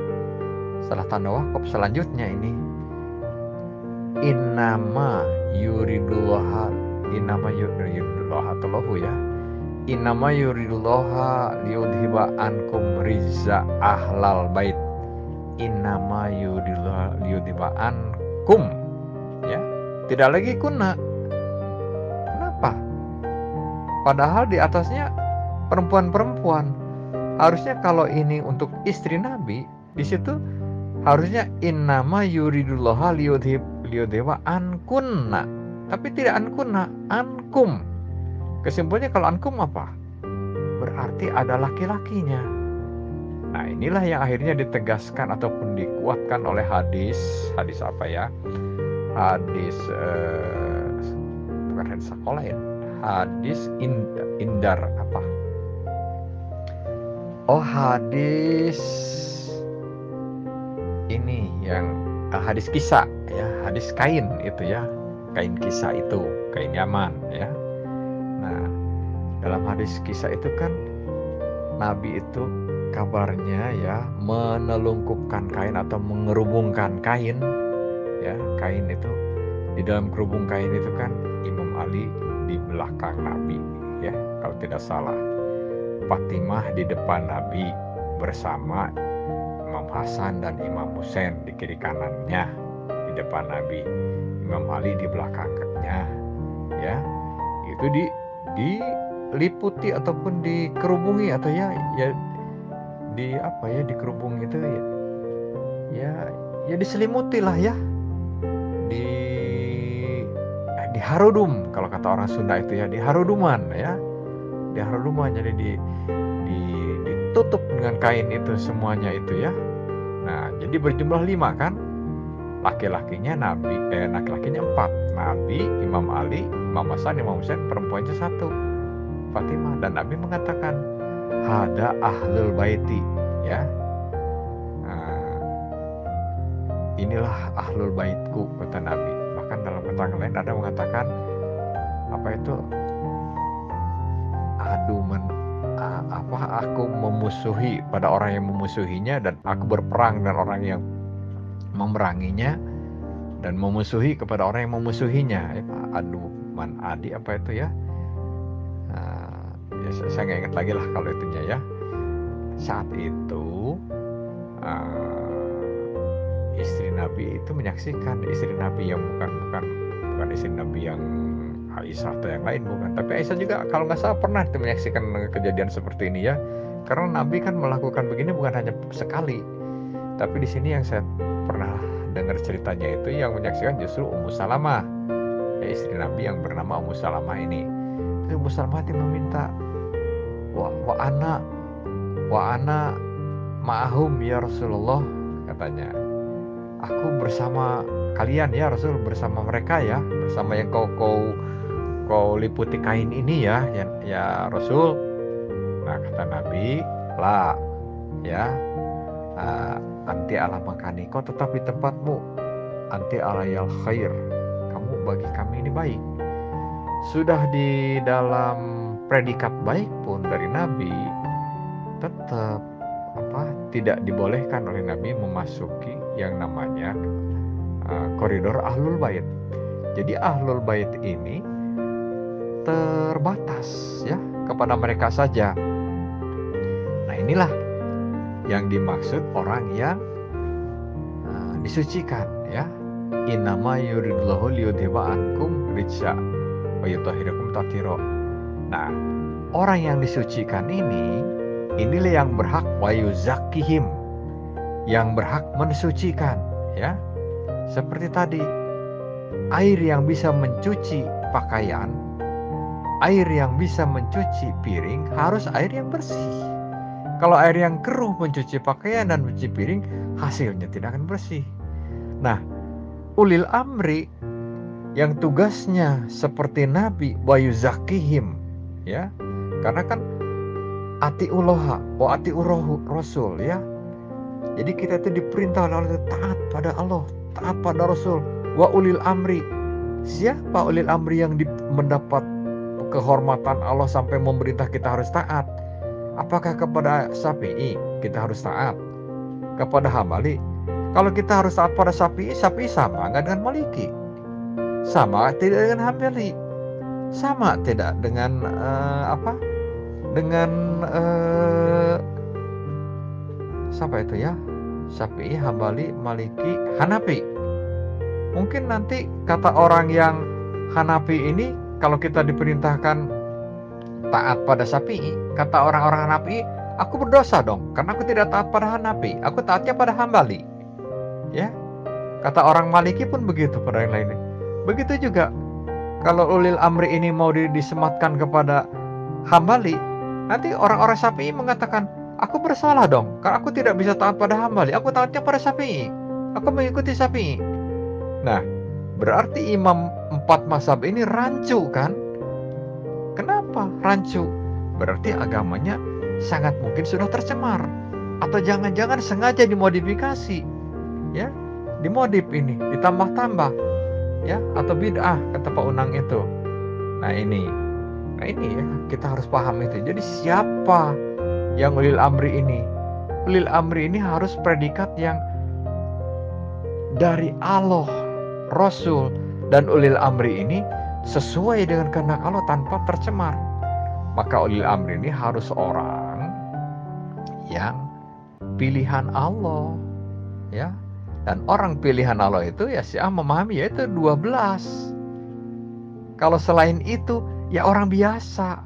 setelah tanda wakaf selanjutnya ini innama yuridullah tollahu ya. Innama yuridullah liyudhiba ankum rizza ahlal bait. Innama yuridullah liyudhiba ankum ya. Tidak lagi kunna. Kenapa? Padahal di atasnya perempuan-perempuan. Harusnya kalau ini untuk istri Nabi, di situ harusnya innama yuridullah liyudhiba ankunna. Tapi tidak ankunna, ankum. Kesimpulannya kalau ankum apa? Berarti ada laki-lakinya. Nah, inilah yang akhirnya ditegaskan ataupun dikuatkan oleh hadis apa ya? Hadis bukan hadis sekolah ya. Hadis indar apa? Oh, hadis ini yang hadis kisah ya, hadis kain itu ya. Kain kisah itu, kain Yaman ya. Nah, dalam hadis kisah itu kan Nabi itu kabarnya ya menelungkupkan kain atau mengerubungkan kain ya. Kain itu di dalam kerubung kain itu kan Imam Ali di belakang Nabi ya, kalau tidak salah. Fatimah di depan Nabi bersama Imam Hasan dan Imam Husain di kiri kanannya di depan Nabi. Imam Ali di belakangnya ya. Itu diliputi ataupun dikerubungi atau ya di apa ya, dikerubung itu ya diselimuti lah ya, di harudum kalau kata orang Sunda itu ya, di haruduman ya, di haruduman. Jadi ditutup dengan kain itu semuanya itu ya. Nah, jadi berjumlah 5 kan, laki-lakinya laki-lakinya 4, Nabi, Imam Ali, Imam Hasan, Imam Husain, perempuannya 1, Fatimah. Dan Nabi mengatakan hada ahlul baiti ya. Nah, inilah ahlul baitku kata Nabi. Bahkan dalam keterangan lain ada mengatakan apa itu, aku memusuhi pada orang yang memusuhinya, dan aku berperang dengan orang yang memeranginya, dan memusuhi kepada orang yang memusuhinya. Adu man adi apa itu ya. Ya saya nggak ingat lagi lah kalau itunya ya. Saat itu istri Nabi itu menyaksikan, istri Nabi yang bukan istri Nabi yang Aisyah atau yang lain, bukan, tapi Aisyah juga kalau nggak salah pernah menyaksikan kejadian seperti ini ya. Karena Nabi kan melakukan begini bukan hanya sekali, tapi di sini yang saya pernah dengar ceritanya itu yang menyaksikan justru Ummu Salamah ya, istri Nabi yang bernama Ummu Salamah ini. Itu Ummu Salamah yang meminta wa ana ma'ahum ya Rasulullah, katanya, aku bersama kalian ya Rasul, bersama mereka ya, bersama yang kau liputi kain ini ya Rasul. Nah kata Nabi, la, ya, anti ala makani, kau tetap di tempatmu, anti ala yal khair, kamu bagi kami ini baik. Sudah di dalam predikat baik pun dari Nabi, tetap tidak dibolehkan oleh Nabi memasuki yang namanya koridor ahlul bait. Jadi ahlul bait ini terbatas ya kepada mereka saja. Nah inilah yang dimaksud orang yang disucikan ya. Innama yuridullahu liyudhiba ankum rijsa wa yutahhirakum tathira. Nah, orang yang disucikan inilah yang berhak wa yuzakkihim, yang berhak mensucikan ya. Seperti tadi, air yang bisa mencuci pakaian, air yang bisa mencuci piring harus air yang bersih. Kalau air yang keruh mencuci pakaian dan mencuci piring, hasilnya tidak akan bersih. Nah, ulil amri yang tugasnya seperti Nabi wa yuzakkihim ya. Karena kan atiullah wa atiur rasul ya. Jadi kita itu diperintah oleh taat pada Allah, taat pada Rasul. Wa ulil amri. Siapa ulil amri yang mendapat kehormatan Allah sampai memerintah kita harus taat? Apakah kepada Syafi'i kita harus taat? Kepada Hambali? Kalau kita harus taat pada Syafi'i sama nggak dengan Maliki? Sama tidak dengan Hambali? Sama tidak dengan Dengan siapa itu ya? Syafi'i, Hambali, Maliki, Hanafi. Mungkin nanti kata orang yang Hanafi ini, kalau kita diperintahkan taat pada Syafi'i, kata orang-orang Hanafi, aku berdosa dong, karena aku tidak taat pada Hanafi, aku taatnya pada Hambali. Ya, kata orang Maliki pun begitu pada yang lainnya. Begitu juga kalau ulil amri ini mau disematkan kepada Hambali, nanti orang-orang Syafi'i mengatakan, aku bersalah dong, karena aku tidak bisa taat pada Hambali, aku taatnya pada Syafi'i, aku mengikuti Syafi'i. Nah, berarti imam 4 mazhab ini rancu kan? Kenapa rancu? Berarti agamanya sangat mungkin sudah tercemar, atau jangan-jangan sengaja dimodifikasi, ya, dimodif ini, ditambah-tambah, ya, atau bid'ah kata Pak Unang itu. Nah ini ya kita harus paham itu. Jadi siapa yang ulil amri ini? Ulil amri ini harus predikat yang dari Allah, Rasul, dan ulil amri ini sesuai dengan kehendak Allah tanpa tercemar. Maka ulil amri ini harus orang yang pilihan Allah, ya. Dan orang pilihan Allah itu ya Syiah memahami yaitu 12. Kalau selain itu ya orang biasa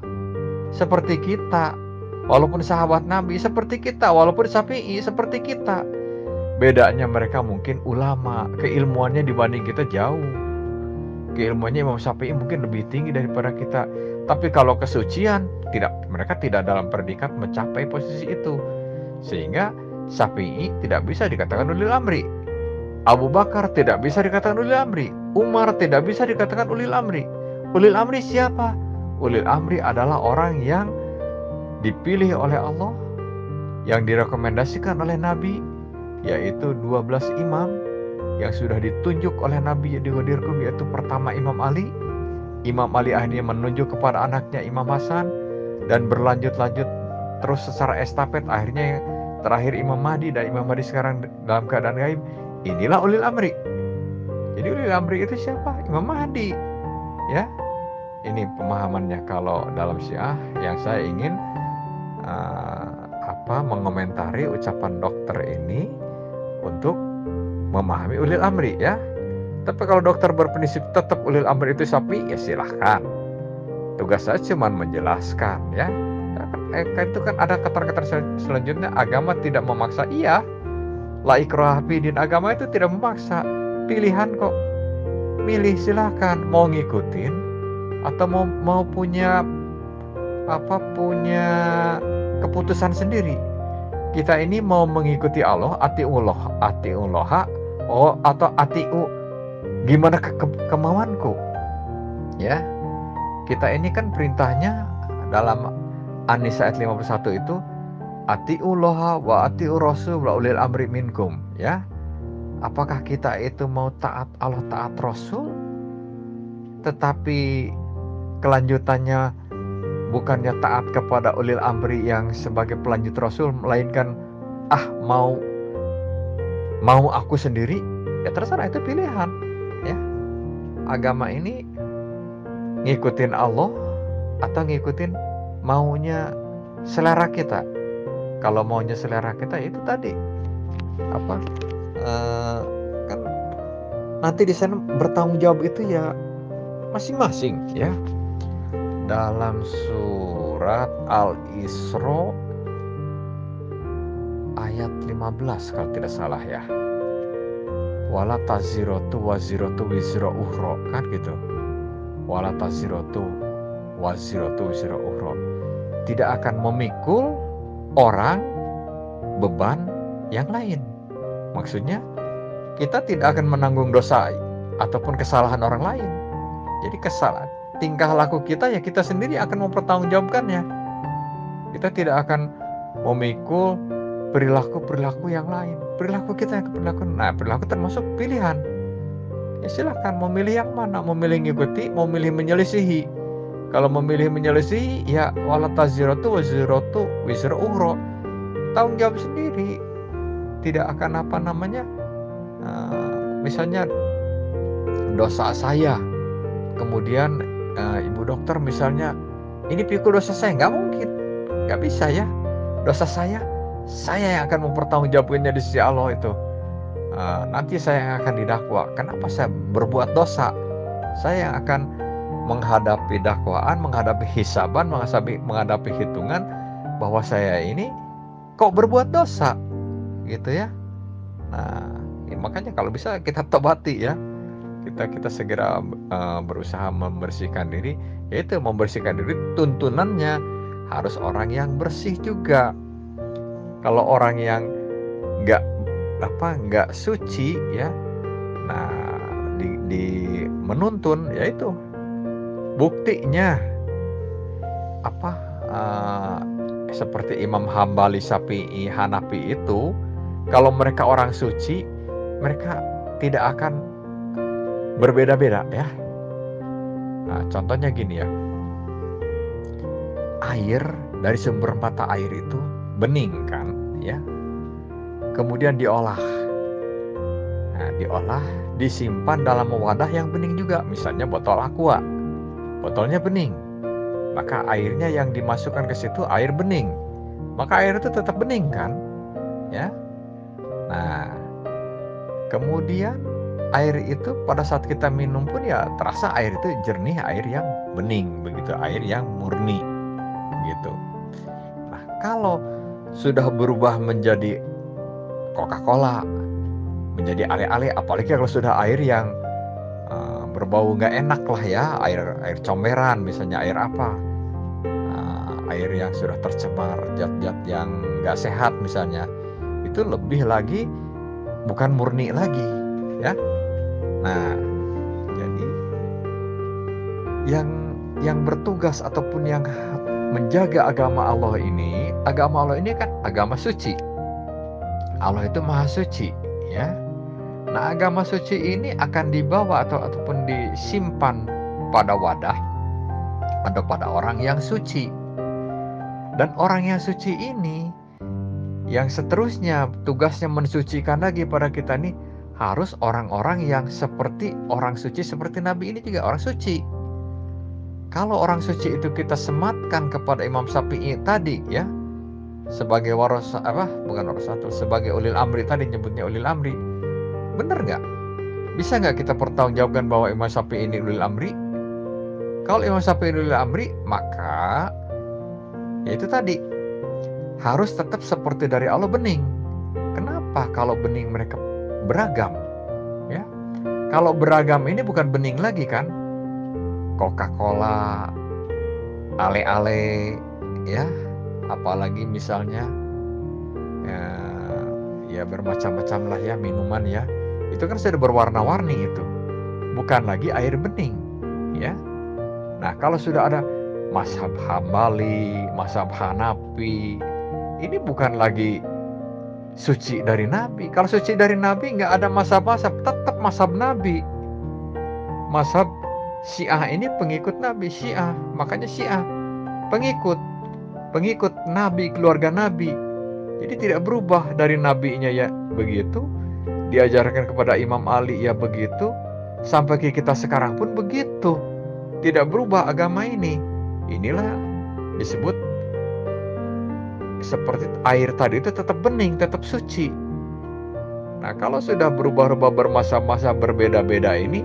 seperti kita, walaupun sahabat Nabi seperti kita, walaupun Syafi'i seperti kita. Bedanya mereka mungkin ulama, keilmuannya dibanding kita jauh. Keilmuannya Imam Syafi'i mungkin lebih tinggi daripada kita. Tapi kalau kesucian, mereka tidak dalam predikat mencapai posisi itu. Sehingga Syafi'i tidak bisa dikatakan ulil amri. Abu Bakar tidak bisa dikatakan ulil amri. Umar tidak bisa dikatakan ulil amri. Ulil amri siapa? Ulil amri adalah orang yang dipilih oleh Allah, yang direkomendasikan oleh Nabi, yaitu 12 imam yang sudah ditunjuk oleh Nabi dihadirkan, yaitu pertama Imam Ali. Imam Ali akhirnya menunjuk kepada anaknya Imam Hasan, dan berlanjut-lanjut terus secara estafet, akhirnya yang terakhir Imam Mahdi, dan Imam Mahdi sekarang dalam keadaan gaib. Inilah ulil amri. Jadi ulil amri itu siapa? Imam Mahdi, ya. Ini pemahamannya kalau dalam Syiah yang saya ingin mengomentari ucapan dokter ini untuk memahami ulil amri, ya. Tapi kalau dokter berprinsip tetap ulil amri itu Syafi'i, ya silahkan. Tugas saya cuma menjelaskan, ya. Itu kan ada kata-kata selanjutnya, agama tidak memaksa. Iya, la ikraha fi din, agama itu tidak memaksa, pilihan kok. Milih silahkan, mau ngikutin atau mau punya keputusan sendiri. Kita ini mau mengikuti Allah, atiullah, atau atiu gimana kemauanku, ya. Kita ini kan perintahnya dalam An-Nisa ayat 51 itu atiullaha wa atiur rasul wa ulil amri minkum, ya. Apakah kita itu mau taat Allah, taat Rasul, tetapi kelanjutannya bukannya taat kepada ulil amri yang sebagai pelanjut Rasul, melainkan mau aku sendiri? Ya terserah, itu pilihan, ya. Agama ini ngikutin Allah atau ngikutin maunya selera kita. Kalau maunya selera kita, itu tadi kan nanti di sana bertanggung jawab itu ya masing-masing, ya. Dalam surat Al-Isra ayat 15 kalau tidak salah, ya. Wala taziratu waziratu wizra ukhra, kan gitu. Wala taziratu waziratu wizra ukhra. Tidak akan memikul orang beban yang lain. Maksudnya kita tidak akan menanggung dosa ataupun kesalahan orang lain. Jadi kesalahan tingkah laku kita, ya kita sendiri akan mempertanggungjawabkannya. Kita tidak akan memikul perilaku yang lain. Perilaku kita yang perilaku termasuk pilihan. Ya silahkan memilih yang mana, memilih ngikuti, memilih menyelisihi. Kalau memilih menyelisihi, ya wala taziratu waziratu wizra ukhra. Tanggung jawab sendiri. Tidak akan misalnya dosa saya, kemudian ibu dokter misalnya, ini pikul dosa saya, nggak mungkin, nggak bisa, ya. Dosa saya yang akan mempertanggungjawabkannya di sisi Allah itu. Nanti saya yang akan didakwa. Kenapa saya berbuat dosa? Saya yang akan menghadapi dakwaan, menghadapi hisaban, menghadapi hitungan bahwa saya ini kok berbuat dosa, gitu ya. Nah, ya makanya kalau bisa kita tobati, ya. Kita segera berusaha membersihkan diri, yaitu membersihkan diri tuntunannya harus orang yang bersih juga. Kalau orang yang nggak suci, ya, nah di menuntun, yaitu buktinya seperti Imam Hambali, Syafi'i, Hanafi itu, kalau mereka orang suci, mereka tidak akan berbeda-beda, ya. Nah, contohnya gini, ya. Air dari sumber mata air itu bening, kan, ya. Kemudian diolah. Nah, diolah, disimpan dalam wadah yang bening juga, misalnya botol aqua. Botolnya bening. Maka airnya yang dimasukkan ke situ air bening. Maka air itu tetap bening, kan? Ya. Nah, kemudian air itu pada saat kita minum pun ya terasa air itu jernih, air yang bening, begitu, air yang murni, gitu. Nah, kalau sudah berubah menjadi Coca-Cola, menjadi ale-ale, apalagi kalau sudah air yang berbau nggak enak lah, ya, air comberan misalnya, air apa, air yang sudah tercemar zat-zat yang nggak sehat misalnya, itu lebih lagi bukan murni lagi, ya. Nah, jadi yang bertugas ataupun yang menjaga agama Allah ini kan agama suci. Allah itu maha suci, ya. Nah, agama suci ini akan dibawa ataupun disimpan pada wadah atau pada orang yang suci. Dan orang yang suci ini yang seterusnya tugasnya mensucikan lagi pada kita nih, harus orang-orang yang seperti orang suci, seperti Nabi ini juga orang suci. Kalau orang suci itu kita sematkan kepada Imam Syafi'i tadi, ya, sebagai sebagai ulil amri tadi, nyebutnya ulil amri, benar nggak? Bisa nggak kita pertanggungjawabkan bahwa Imam Syafi'i ini ulil amri? Kalau Imam Syafi'i ulil amri, maka ya itu tadi, harus tetap seperti dari Allah, bening. Kenapa? Kalau bening mereka beragam, ya. Kalau beragam ini bukan bening lagi, kan? Coca-Cola, ale-ale, ya, apalagi misalnya ya bermacam-macam lah, ya, minuman, ya. Itu kan sudah berwarna-warni, itu bukan lagi air bening, ya. Nah, kalau sudah ada mazhab Hambali, mazhab Hanafi, ini bukan lagi suci dari Nabi. Kalau suci dari Nabi nggak ada mazhab-mazhab, tetap mazhab Nabi. Mazhab Syiah ini pengikut Nabi, Syiah, makanya Syiah pengikut Nabi, keluarga Nabi. Jadi tidak berubah dari nabinya ya begitu, diajarkan kepada Imam Ali ya begitu, sampai ke kita sekarang pun begitu. Tidak berubah agama ini. Inilah disebut seperti air tadi itu tetap bening, tetap suci. Nah, kalau sudah berubah-ubah bermasa-masa berbeda-beda ini,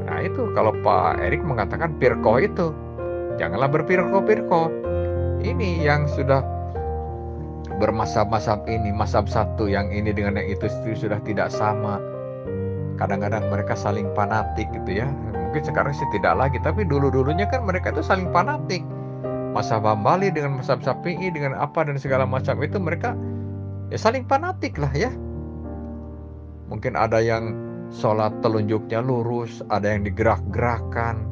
nah itu kalau Pak Erik mengatakan pirkoh itu, janganlah berpirkoh-pirkoh. Ini yang sudah bermazhab-mazhab ini, mazhab satu yang ini dengan yang itu sudah tidak sama. Kadang-kadang mereka saling fanatik gitu ya. Mungkin sekarang sih tidak lagi, tapi dulu-dulunya kan mereka itu saling fanatik. Mazhab Hambali dengan mazhab Syafi'i dengan apa dan segala macam itu mereka ya saling fanatik lah ya. Mungkin ada yang sholat telunjuknya lurus, ada yang digerak-gerakkan,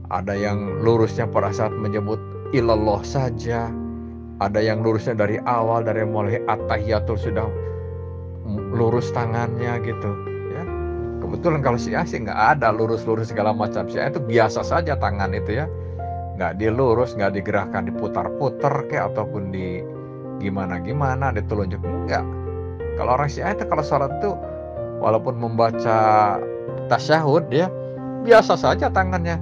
ada yang lurusnya pada saat menyebut ilallah saja, ada yang lurusnya dari awal, dari mulai at-tahiyatul sudah lurus tangannya gitu ya. Kebetulan kalau Syiah sih nggak ada lurus-lurus segala macam. Syiah itu biasa saja tangan itu ya, nggak dilurus, nggak digerakkan, diputar-putar kayak ataupun di gimana-gimana, ditelunjuk, enggak. Kalau orang Syiah itu kalau sholat tuh walaupun membaca tasyahud ya biasa saja tangannya,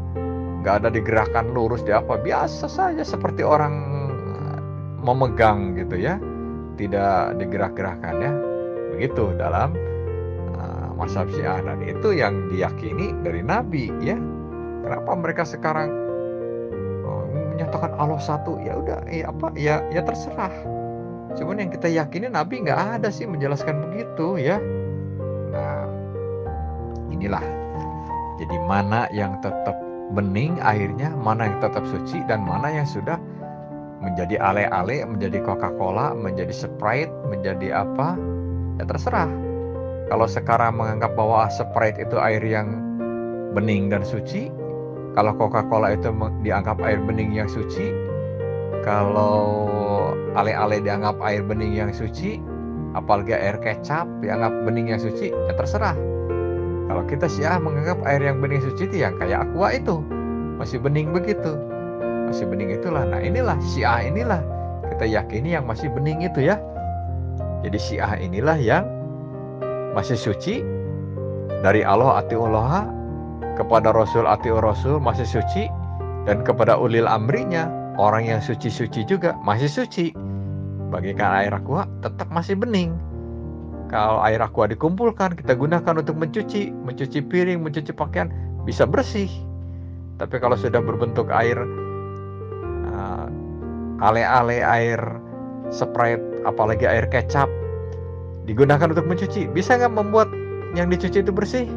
nggak ada digerakkan lurus di apa, biasa saja seperti orang memegang gitu ya, tidak digerak-gerakkan ya. Begitu dalam mazhab Syiah, dan itu yang diyakini dari Nabi ya. Kenapa mereka sekarang menyatakan Allah satu? Ya udah, ya terserah. Cuman yang kita yakini Nabi nggak ada sih menjelaskan begitu ya. Nah, inilah. Jadi mana yang tetap bening airnya, mana yang tetap suci, dan mana yang sudah menjadi ale-ale, menjadi Coca-Cola, menjadi Sprite, menjadi apa? Ya terserah. Kalau sekarang menganggap bahwa Sprite itu air yang bening dan suci, kalau Coca-Cola itu dianggap air bening yang suci, kalau ale-ale dianggap air bening yang suci, apalagi air kecap dianggap bening yang suci, ya terserah. Kalau kita Syiah menganggap air yang bening suci itu yang kayak aqua itu, masih bening begitu. Masih bening itulah. Nah inilah Syiah, inilah kita yakini yang masih bening itu ya. Jadi Syiah inilah yang masih suci, dari Allah atiullah, kepada Rasul atiur Rasul masih suci, dan kepada ulil amrinya orang yang suci-suci juga masih suci. Bagikan air aqua tetap masih bening. Kalau air aqua dikumpulkan kita gunakan untuk mencuci piring, mencuci pakaian, bisa bersih. Tapi kalau sudah berbentuk air ale-ale, air Sprite, apalagi air kecap, digunakan untuk mencuci, bisa nggak membuat yang dicuci itu bersih?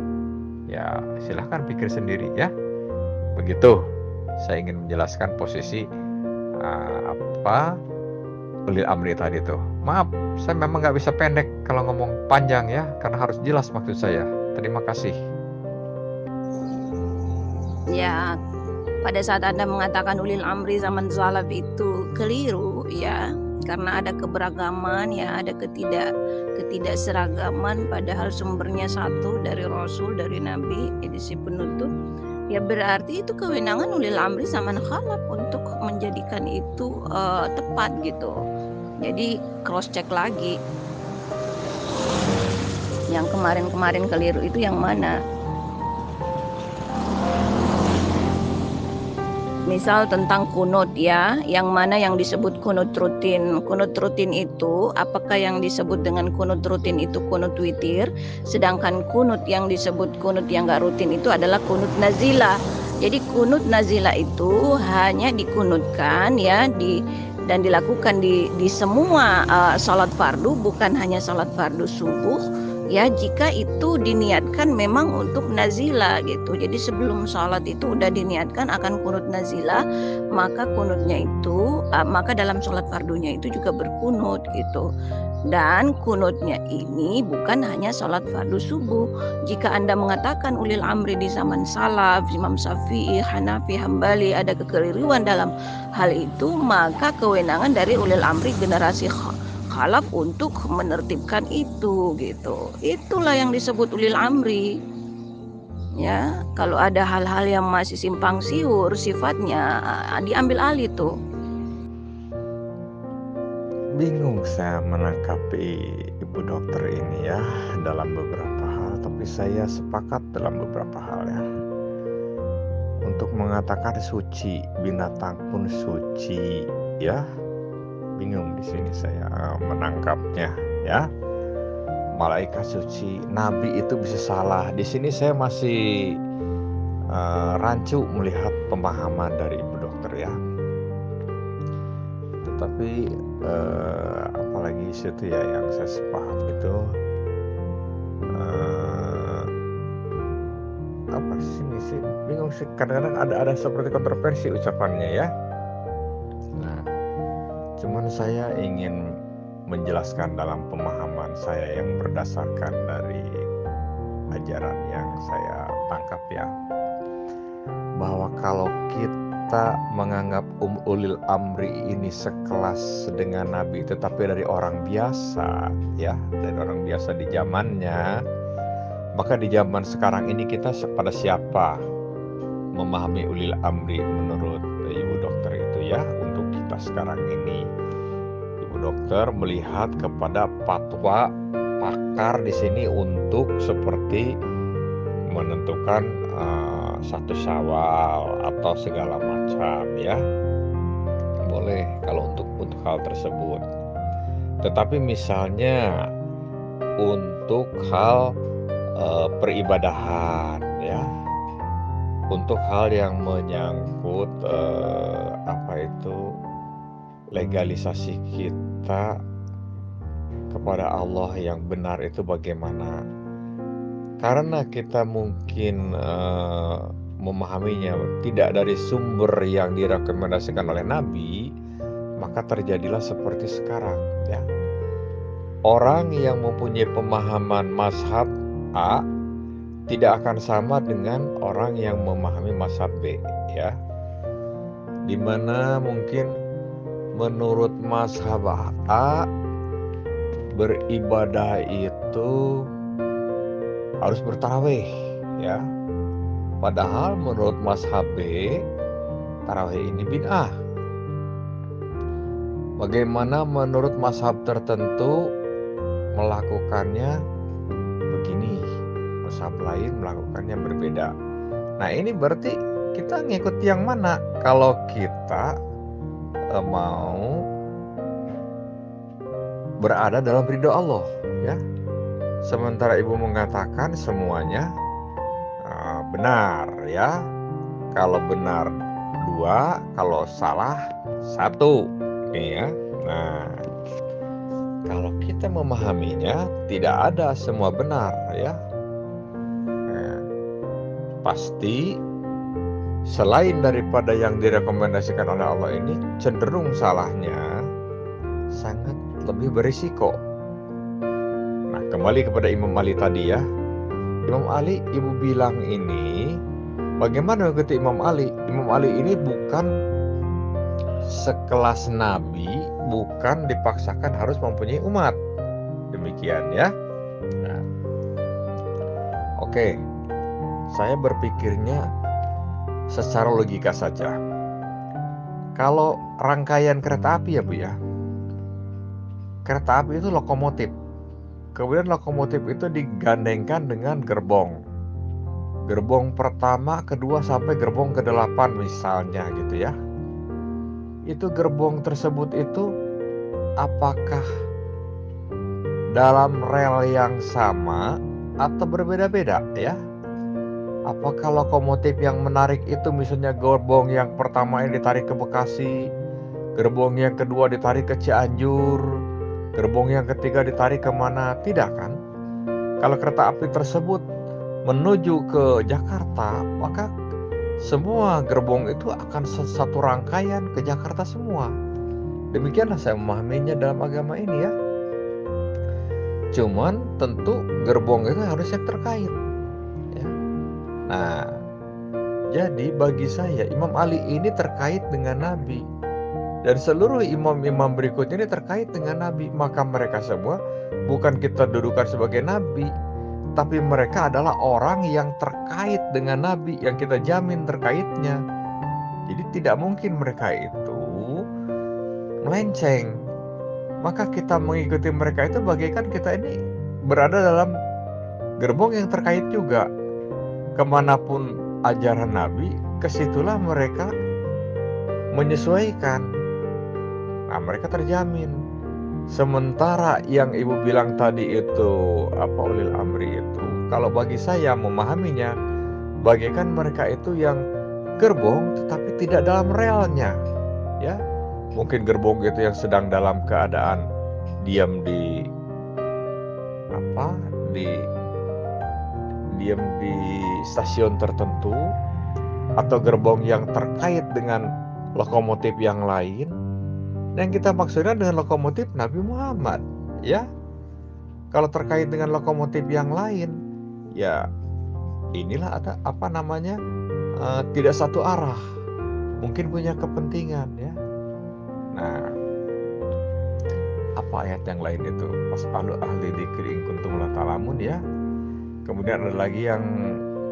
Ya silahkan pikir sendiri ya. Begitu saya ingin menjelaskan posisi ulil amri tadi tuh. Maaf, saya memang nggak bisa pendek kalau ngomong panjang ya, karena harus jelas maksud saya. Terima kasih. Ya, pada saat Anda mengatakan ulil amri zaman salaf itu keliru ya, karena ada keberagaman ya, ada ketidakseragaman, padahal sumbernya satu dari Rasul, dari Nabi, edisi penutup. Ya berarti itu kewenangan ulil amri zaman khalaf untuk menjadikan itu tepat gitu. Jadi cross check lagi. Yang kemarin-kemarin keliru itu yang mana? Misal tentang kunut ya, yang mana yang disebut kunut rutin. Kunut rutin itu, apakah yang disebut dengan kunut rutin itu kunut witir, sedangkan kunut yang disebut kunut yang gak rutin itu adalah kunut nazilah. Jadi kunut nazilah itu hanya dikunutkan ya dan dilakukan di semua salat fardu, bukan hanya salat fardu subuh Ya, jika itu diniatkan memang untuk nazila gitu. Jadi sebelum sholat itu udah diniatkan akan kunut nazila, maka kunutnya itu, maka dalam sholat fardunya itu juga berkunut gitu. Dan kunutnya ini bukan hanya sholat fardu subuh. Jika Anda mengatakan ulil amri di zaman salaf, Imam Syafi'i, Hanafi, Hambali ada kekeliruan dalam hal itu, maka kewenangan dari ulil amri generasi khalaf untuk menertibkan itu gitu. Itulah yang disebut ulil amri. Ya, kalau ada hal-hal yang masih simpang siur sifatnya, diambil alih tuh. Bingung saya menanggapi ibu dokter ini ya dalam beberapa hal, tapi saya sepakat dalam beberapa hal ya. Untuk mengatakan suci, binatang pun suci ya. Bingung di sini saya menangkapnya ya. Malaikat suci, nabi itu bisa salah. Di sini saya masih rancu melihat pemahaman dari ibu dokter ya. Tetapi apalagi situ ya yang saya sepaham itu apa sini sih bingung sih, kadang-kadang ada seperti kontroversi ucapannya ya. Nah, cuman saya ingin menjelaskan dalam pemahaman saya yang berdasarkan dari ajaran yang saya tangkap ya, bahwa kalau kita menganggap ulil amri ini sekelas dengan nabi, tetapi dari orang biasa ya, dari orang biasa di zamannya, maka di zaman sekarang ini kita pada siapa memahami ulil amri menurut ibu dokter itu ya. Untuk kita sekarang ini, ibu dokter melihat kepada fatwa pakar di sini untuk seperti menentukan satu Syawal atau segala macam ya, boleh kalau untuk hal tersebut. Tetapi misalnya untuk hal peribadahan ya, untuk hal yang menyangkut legalisasi kita kepada Allah yang benar itu bagaimana. Karena kita mungkin memahaminya tidak dari sumber yang direkomendasikan oleh Nabi, maka terjadilah seperti sekarang ya. Orang yang mempunyai pemahaman mazhab A tidak akan sama dengan orang yang memahami mazhab B ya. Dimana mungkin menurut mazhab A beribadah itu harus bertarawih ya. Padahal menurut mazhab B tarawih ini bid'ah. Bagaimana menurut mazhab tertentu melakukannya begini, mazhab lain melakukannya berbeda. Nah, ini berarti kita ngikut yang mana kalau kita mau berada dalam ridho Allah ya. Sementara ibu mengatakan semuanya benar ya. Kalau benar 2, kalau salah 1 ya. Nah, kalau kita memahaminya tidak ada semua benar ya. Pasti selain daripada yang direkomendasikan oleh Allah ini, cenderung salahnya sangat lebih berisiko. Nah, kembali kepada Imam Ali tadi ya. Imam Ali ibu bilang ini, bagaimana mengikuti Imam Ali? Imam Ali ini bukan sekelas nabi, bukan dipaksakan harus mempunyai umat. Demikian ya. Nah, oke. Saya berpikirnya secara logika saja. Kalau rangkaian kereta api ya Bu ya. Kereta api itu lokomotif. Kemudian lokomotif itu digandengkan dengan gerbong. Gerbong pertama, kedua sampai gerbong ke-8 misalnya gitu ya. Itu gerbong tersebut itu apakah dalam rel yang sama atau berbeda-beda ya? Apakah lokomotif yang menarik itu misalnya gerbong yang pertama ini ditarik ke Bekasi, gerbong yang kedua ditarik ke Cianjur, gerbong yang ketiga ditarik kemana? Tidak kan? Kalau kereta api tersebut menuju ke Jakarta, maka semua gerbong itu akan satu rangkaian ke Jakarta semua. Demikianlah saya memahaminya dalam agama ini ya. Cuman tentu gerbong itu harusnya terkait ya. Nah, jadi bagi saya Imam Ali ini terkait dengan Nabi, dan seluruh imam-imam berikutnya ini terkait dengan Nabi. Maka mereka semua bukan kita dudukan sebagai Nabi, tapi mereka adalah orang yang terkait dengan Nabi, yang kita jamin terkaitnya. Jadi tidak mungkin mereka itu melenceng. Maka kita mengikuti mereka itu bagaikan kita ini berada dalam gerbong yang terkait juga. Kemanapun ajaran Nabi, kesitulah mereka menyesuaikan. Nah, mereka terjamin. Sementara yang ibu bilang tadi itu ulil amri itu, kalau bagi saya memahaminya bagaikan mereka itu yang gerbong tetapi tidak dalam relnya ya. Mungkin gerbong itu yang sedang dalam keadaan diam di stasiun tertentu, atau gerbong yang terkait dengan lokomotif yang lain. Dan kita maksudnya dengan lokomotif Nabi Muhammad ya. Kalau terkait dengan lokomotif yang lain ya, inilah ada tidak satu arah, mungkin punya kepentingan ya. Nah, apa ayat yang lain itu? Fas'alu ahli dzikri in kuntum la ta'lamun ya. Kemudian ada lagi yang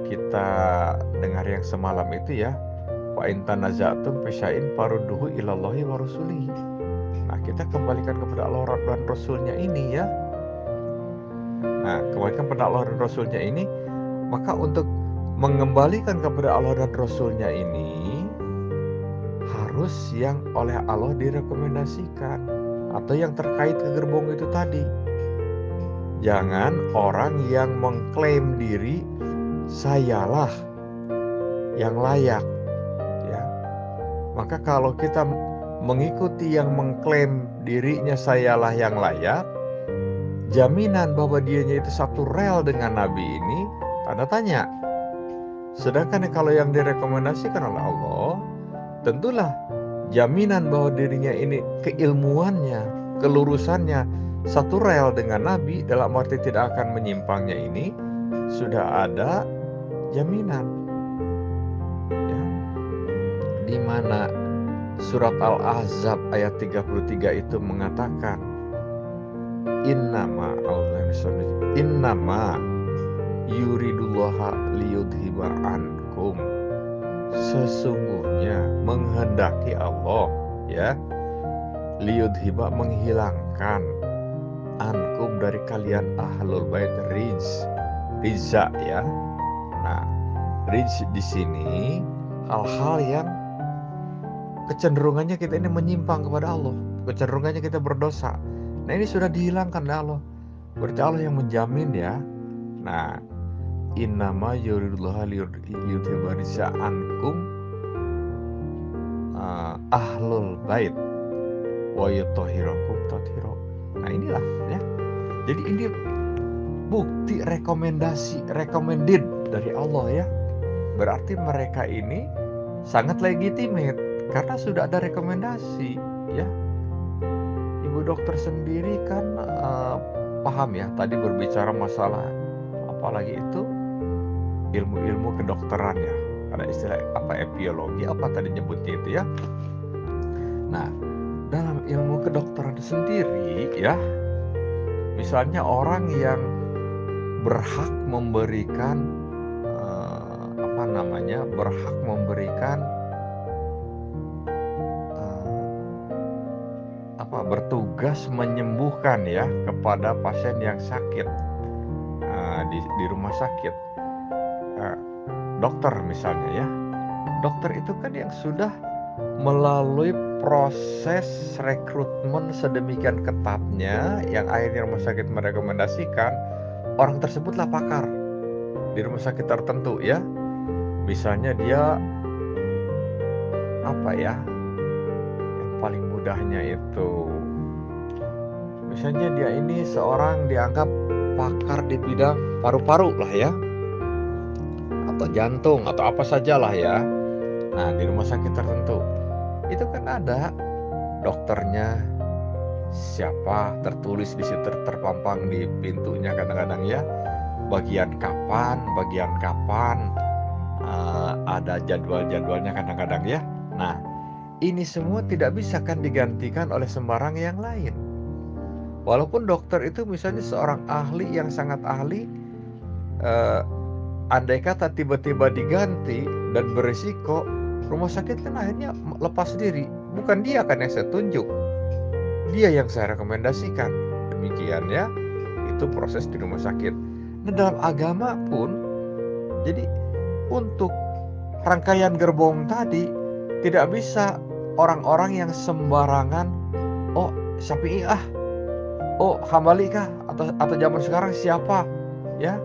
kita dengar yang semalam itu ya, wa in tanaza'tum fi syai'in farudduhu ilallahi wa rasulihi. Nah, kita kembalikan kepada Allah dan Rasulnya ini ya. Nah, kembalikan kepada Allah dan Rasulnya ini, maka untuk mengembalikan kepada Allah dan Rasulnya ini harus yang oleh Allah direkomendasikan, atau yang terkait ke gerbong itu tadi. Jangan orang yang mengklaim diri sayalah yang layak ya. Maka kalau kita mengikuti yang mengklaim dirinya sayalah yang layak, jaminan bahwa dianya itu satu rel dengan Nabi ini tanda tanya. Sedangkan kalau yang direkomendasikan oleh Allah, tentulah jaminan bahwa dirinya ini keilmuannya, kelurusannya satu rel dengan Nabi, dalam arti tidak akan menyimpangnya, ini sudah ada jaminan ya. Di mana surat Al-Ahzab ayat 33 itu mengatakan innama yuridullaha liyudhiba ankum, sesungguhnya menghendaki Allah ya, liyudhiba menghilangkan, ankum dari kalian ahlul bait rizza ya. Nah, rizz di sini hal-hal yang kecenderungannya kita ini menyimpang kepada Allah, kecenderungannya kita berdosa. Nah, ini sudah dihilangkan oleh Allah. Berarti Allah yang menjamin ya. Nah, innama yuridullah liyudhiba rizza ankum ahlul bait wa yutahhirakum tathira. Nah, inilah ya. Jadi ini bukti recommended dari Allah ya. Berarti mereka ini sangat legitimate karena sudah ada rekomendasi ya. Ibu dokter sendiri kan paham ya, tadi berbicara masalah apalagi itu ilmu-ilmu kedokteran ya. Ada istilah epiologi tadi nyebutnya itu ya. Nah, dalam ilmu kedokteran sendiri ya, misalnya orang yang berhak memberikan bertugas menyembuhkan ya kepada pasien yang sakit di rumah sakit, dokter misalnya ya. Dokter itu kan yang sudah melalui proses rekrutmen sedemikian ketatnya, yang akhirnya rumah sakit merekomendasikan orang tersebutlah pakar di rumah sakit tertentu ya. Misalnya dia yang paling mudahnya itu, misalnya dia ini seorang dianggap pakar di bidang paru-paru lah ya, atau jantung atau apa sajalah ya. Nah, di rumah sakit tertentu itu kan ada dokternya siapa, tertulis di situ, terpampang di pintunya kadang-kadang ya, bagian kapan, ada jadwal-jadwalnya kadang-kadang ya. Nah, ini semua tidak bisa kan digantikan oleh sembarang yang lain. Walaupun dokter itu misalnya seorang ahli yang sangat ahli, andai kata tiba-tiba diganti dan berisiko, rumah sakit kan akhirnya lepas diri. Bukan dia kan yang saya tunjuk, dia yang saya rekomendasikan. Demikian ya, itu proses di rumah sakit. Nah, dalam agama pun, jadi untuk rangkaian gerbong tadi tidak bisa orang-orang yang sembarangan, oh Syafi'i oh Hambali kah, atau zaman sekarang siapa ya.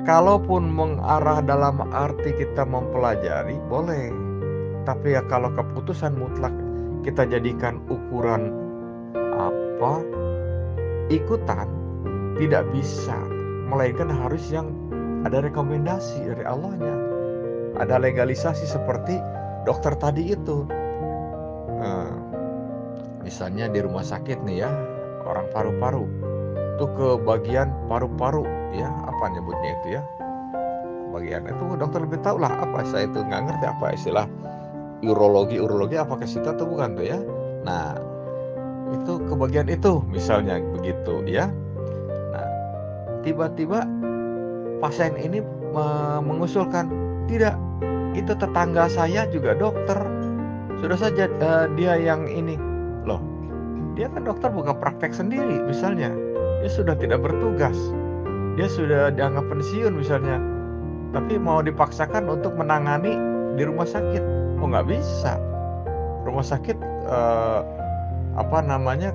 Kalaupun mengarah dalam arti kita mempelajari boleh, tapi ya kalau keputusan mutlak kita jadikan ukuran ikutan, tidak bisa, melainkan harus yang ada rekomendasi dari Allahnya, ada legalisasi seperti dokter tadi itu. Misalnya di rumah sakit nih ya, orang paru-paru itu ke bagian paru-paru ya, apa nyebutnya itu ya, bagian itu dokter lebih tahu lah, apa saya itu nggak ngerti apa istilah urologi apa ke situ atau bukan tuh ya. Nah, itu ke bagian itu misalnya begitu ya. Nah, tiba-tiba pasien ini mengusulkan, tidak, itu tetangga saya juga dokter, sudah saja dia yang ini loh. Dia kan dokter buka praktek sendiri misalnya, dia sudah tidak bertugas, dia sudah dianggap pensiun misalnya, tapi mau dipaksakan untuk menangani di rumah sakit, nggak bisa. Rumah sakit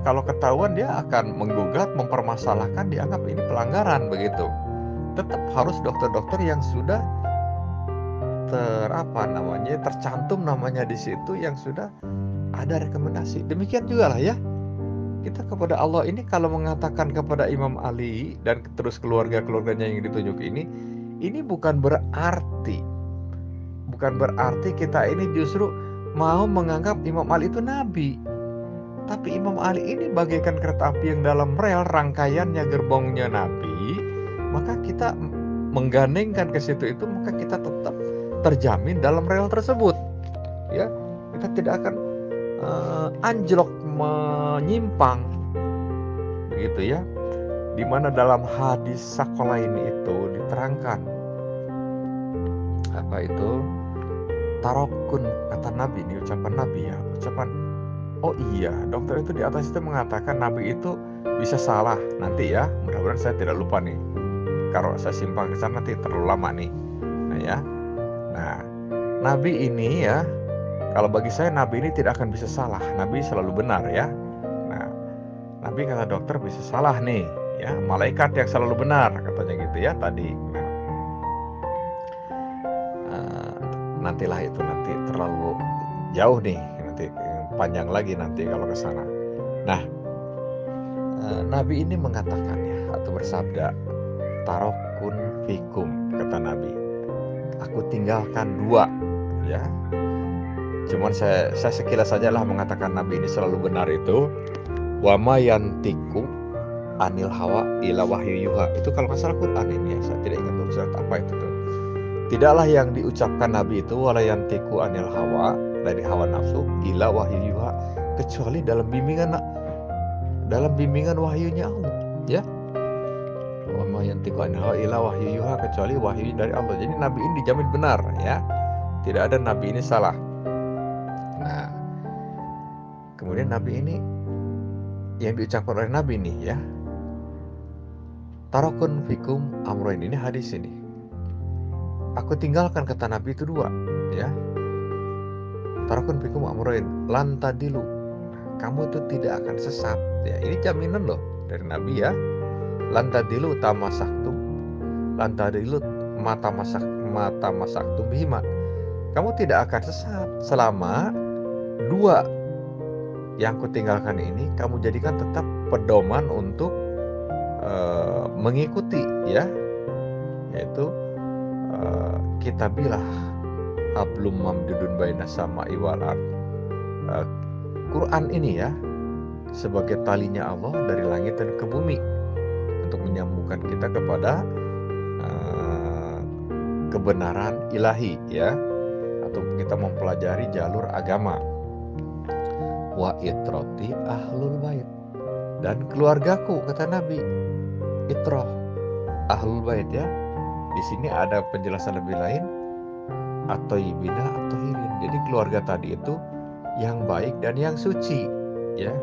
kalau ketahuan dia akan menggugat, mempermasalahkan, dianggap ini pelanggaran begitu. Tetap harus dokter-dokter yang sudah tercantum namanya di situ, yang sudah ada rekomendasi. Demikian juga lah ya, kita kepada Allah ini kalau mengatakan kepada Imam Ali dan terus keluarga-keluarganya yang ditunjuk ini bukan berarti kita ini justru mau menganggap Imam Ali itu nabi. Tapi Imam Ali ini bagaikan kereta api yang dalam rel, rangkaiannya gerbongnya nabi, maka kita menggandengkan ke situ itu, maka kita tetap terjamin dalam rel tersebut ya. Kita tidak akan anjlok, menyimpang begitu ya. Dimana dalam hadis Sakolain itu diterangkan apa itu tarokun, kata Nabi, ini ucapan Nabi ya, oh iya, dokter itu di atas itu mengatakan Nabi itu bisa salah nanti ya, mudah-mudahan saya tidak lupa nih, kalau saya simpang ke sana nanti terlalu lama nih. Nah, Nabi ini ya, kalau bagi saya Nabi ini tidak akan bisa salah, Nabi selalu benar ya. Nah, Nabi kata dokter bisa salah nih ya, malaikat yang selalu benar katanya gitu ya tadi. Nantilah itu, nanti terlalu jauh nih, nanti panjang lagi nanti kalau ke sana. Nah, Nabi ini mengatakan ya, atau bersabda, tarokun fikum, kata Nabi, aku tinggalkan dua ya. Cuman saya sekilas saja lah mengatakan Nabi ini selalu benar itu, wa ma yantiku anil hawa ila wahyu yuha. Itu kalau nggak salah Quran ini ya, saya tidak ingat surat apa itu tuh. Tidaklah yang diucapkan Nabi itu wala yantiku anil hawa, dari hawa nafsu, ila wahyu yuha, kecuali dalam bimbingan wahyunya Allah ya. Wa ma yantiku anil hawa ila wahyu yuha, kecuali wahyu dari Allah. Jadi Nabi ini dijamin benar ya, tidak ada Nabi ini salah. Nah, kemudian Nabi ini yang diucapkan oleh Nabi ini ya, tarokun fikum amroin, ini hadis ini, aku tinggalkan, kata Nabi itu dua ya. Tarokun fikum amroin lantadilu, kamu itu tidak akan sesat ya. Ini jaminan loh dari Nabi ya. Lantadilu tamasaktum, lantadilu mata masaktum bihima, kamu tidak akan sesat selama dua yang kutinggalkan ini kamu jadikan tetap pedoman untuk mengikuti, ya, yaitu kitabillah hablum mamdudun baina sama'i wal ard. Quran ini ya sebagai talinya Allah dari langit dan ke bumi untuk menyambungkan kita kepada kebenaran ilahi, ya, atau kita mempelajari jalur agama. Wa itroti ahlul bait, dan keluargaku, kata Nabi. Itroh ahlul bait, ya. Di sini ada penjelasan lebih lain, atau ibina atau hirin. Jadi keluarga tadi itu yang baik dan yang suci, ya.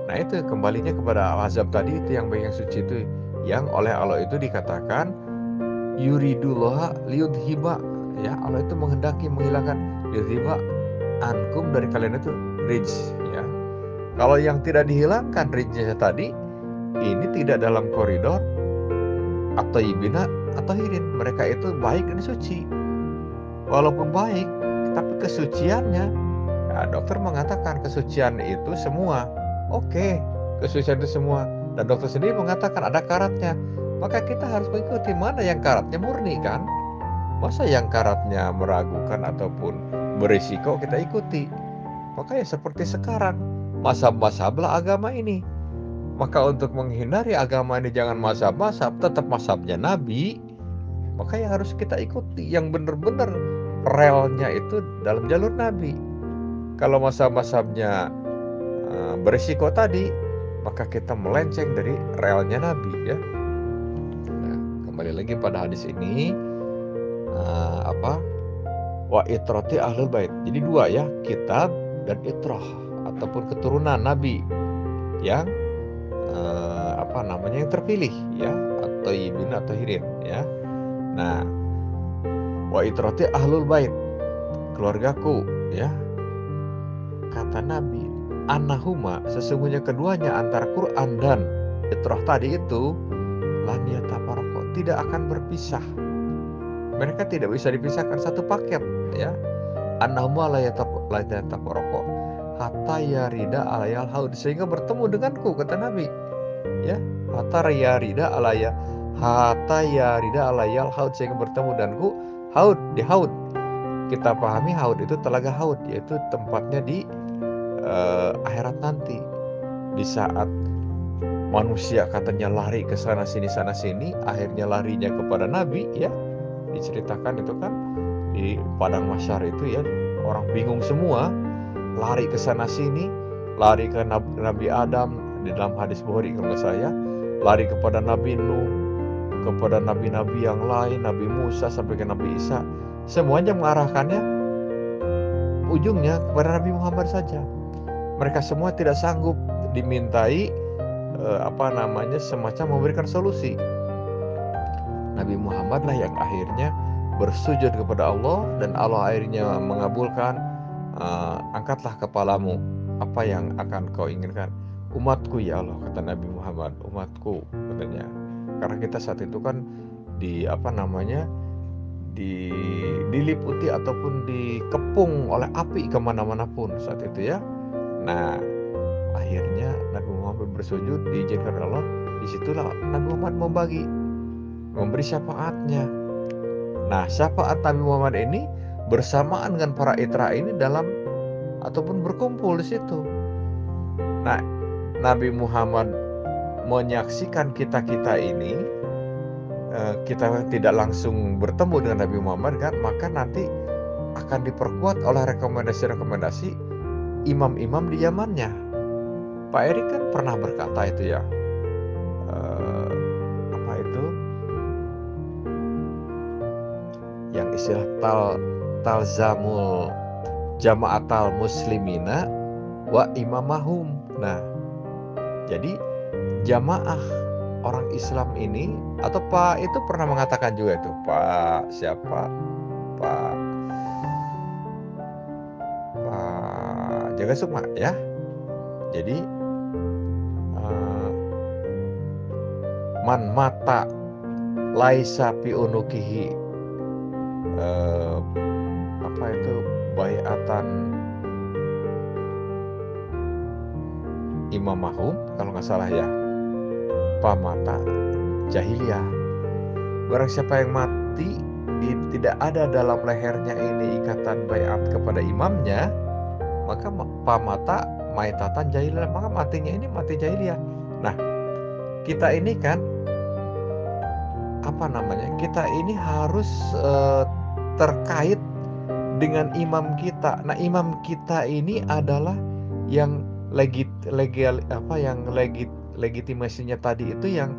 Nah itu kembalinya kepada al-azab tadi, itu yang baik yang suci itu yang oleh Allah itu dikatakan yuridullah liyudhiba, ya, Allah itu menghendaki menghilangkan liyudhiba ankum dari kalian itu rijs, ya. Kalau yang tidak dihilangkan rijsnya tadi, ini tidak dalam koridor atau ibina atau hirin. Mereka itu baik dan suci, walaupun baik tapi kesuciannya, nah, dokter mengatakan kesucian itu semua oke, kesucian itu semua, dan dokter sendiri mengatakan ada karatnya. Maka kita harus mengikuti mana yang karatnya murni, kan? Masa yang karatnya meragukan ataupun berisiko kita ikuti? Maka ya seperti sekarang, mazhab-mazhablah agama ini. Maka untuk menghindari agama ini jangan mazhab-mazhab, tetap mazhabnya Nabi. Maka yang harus kita ikuti yang benar-benar relnya itu dalam jalur Nabi. Kalau mazhab-mazhabnya berisiko tadi, maka kita melenceng dari relnya Nabi, ya. Kembali lagi pada hadis ini, wa itrati ahlul bait. Jadi dua, ya, kitab dan itrah ataupun keturunan Nabi yang yang terpilih, ya, atau ibn atau hirin, ya. Nah, wa itrati ahlul bait, keluargaku, ya. Kata Nabi, annahuma, sesungguhnya keduanya antara Quran dan itrah tadi itu lan yatafaraqo, tidak akan berpisah. Mereka tidak bisa dipisahkan satu paket, ya. Annahuma la yatafaraqo hatta yarida alayal haud, sehingga bertemu denganku, kata Nabi, ya. Hatta yarida alayal haud, sehingga bertemu denganku haud, di haud. Kita pahami haud itu telaga haud, yaitu tempatnya di akhirat nanti, di saat manusia katanya lari ke sana sini, akhirnya larinya kepada Nabi, ya. Diceritakan itu kan di padang mahsyar itu, ya, orang bingung semua, lari ke sana sini, lari ke Nabi Adam di dalam hadis Bukhari kalau nggak saya, lari kepada Nabi Nuh, kepada nabi-nabi yang lain, Nabi Musa sampai ke Nabi Isa, semuanya mengarahkannya ujungnya kepada Nabi Muhammad saja. Mereka semua tidak sanggup dimintai semacam memberikan solusi. Nabi Muhammad lah yang akhirnya bersujud kepada Allah, dan Allah akhirnya mengabulkan, angkatlah kepalamu, apa yang akan kau inginkan? Umatku, ya Allah, kata Nabi Muhammad, umatku, katanya. Karena kita saat itu kan diliputi ataupun dikepung oleh api kemana-mana pun saat itu, ya. Nah, akhirnya Nabi Muhammad bersujud, diizinkan Allah. Disitulah Nabi Muhammad memberi syafaatnya. Nah, syafaat Nabi Muhammad ini bersamaan dengan para itra ini dalam ataupun berkumpul di situ. Nah, Nabi Muhammad menyaksikan kita ini, kita tidak langsung bertemu dengan Nabi Muhammad, kan, maka nanti akan diperkuat oleh rekomendasi imam-imam di zamannya. Pak Erik kan pernah berkata itu, ya, yang istilah talzamul jama'atal muslimina wa imamahum. Nah, jadi jamaah orang Islam ini, atau Pak itu pernah mengatakan juga itu, Pak Jaga Sukma, ya. Jadi man mata laisa fi unukihi bai'atan imamahum, kalau nggak salah, ya. pamata jahiliyah. Barang siapa yang mati tidak ada dalam lehernya ini ikatan baiat kepada imamnya, maka pamata maitatan jahiliyah, maka matinya ini mati jahiliyah. Nah, kita ini kan kita ini harus terkait dengan imam kita. Nah, imam kita ini adalah yang legitimasinya tadi itu yang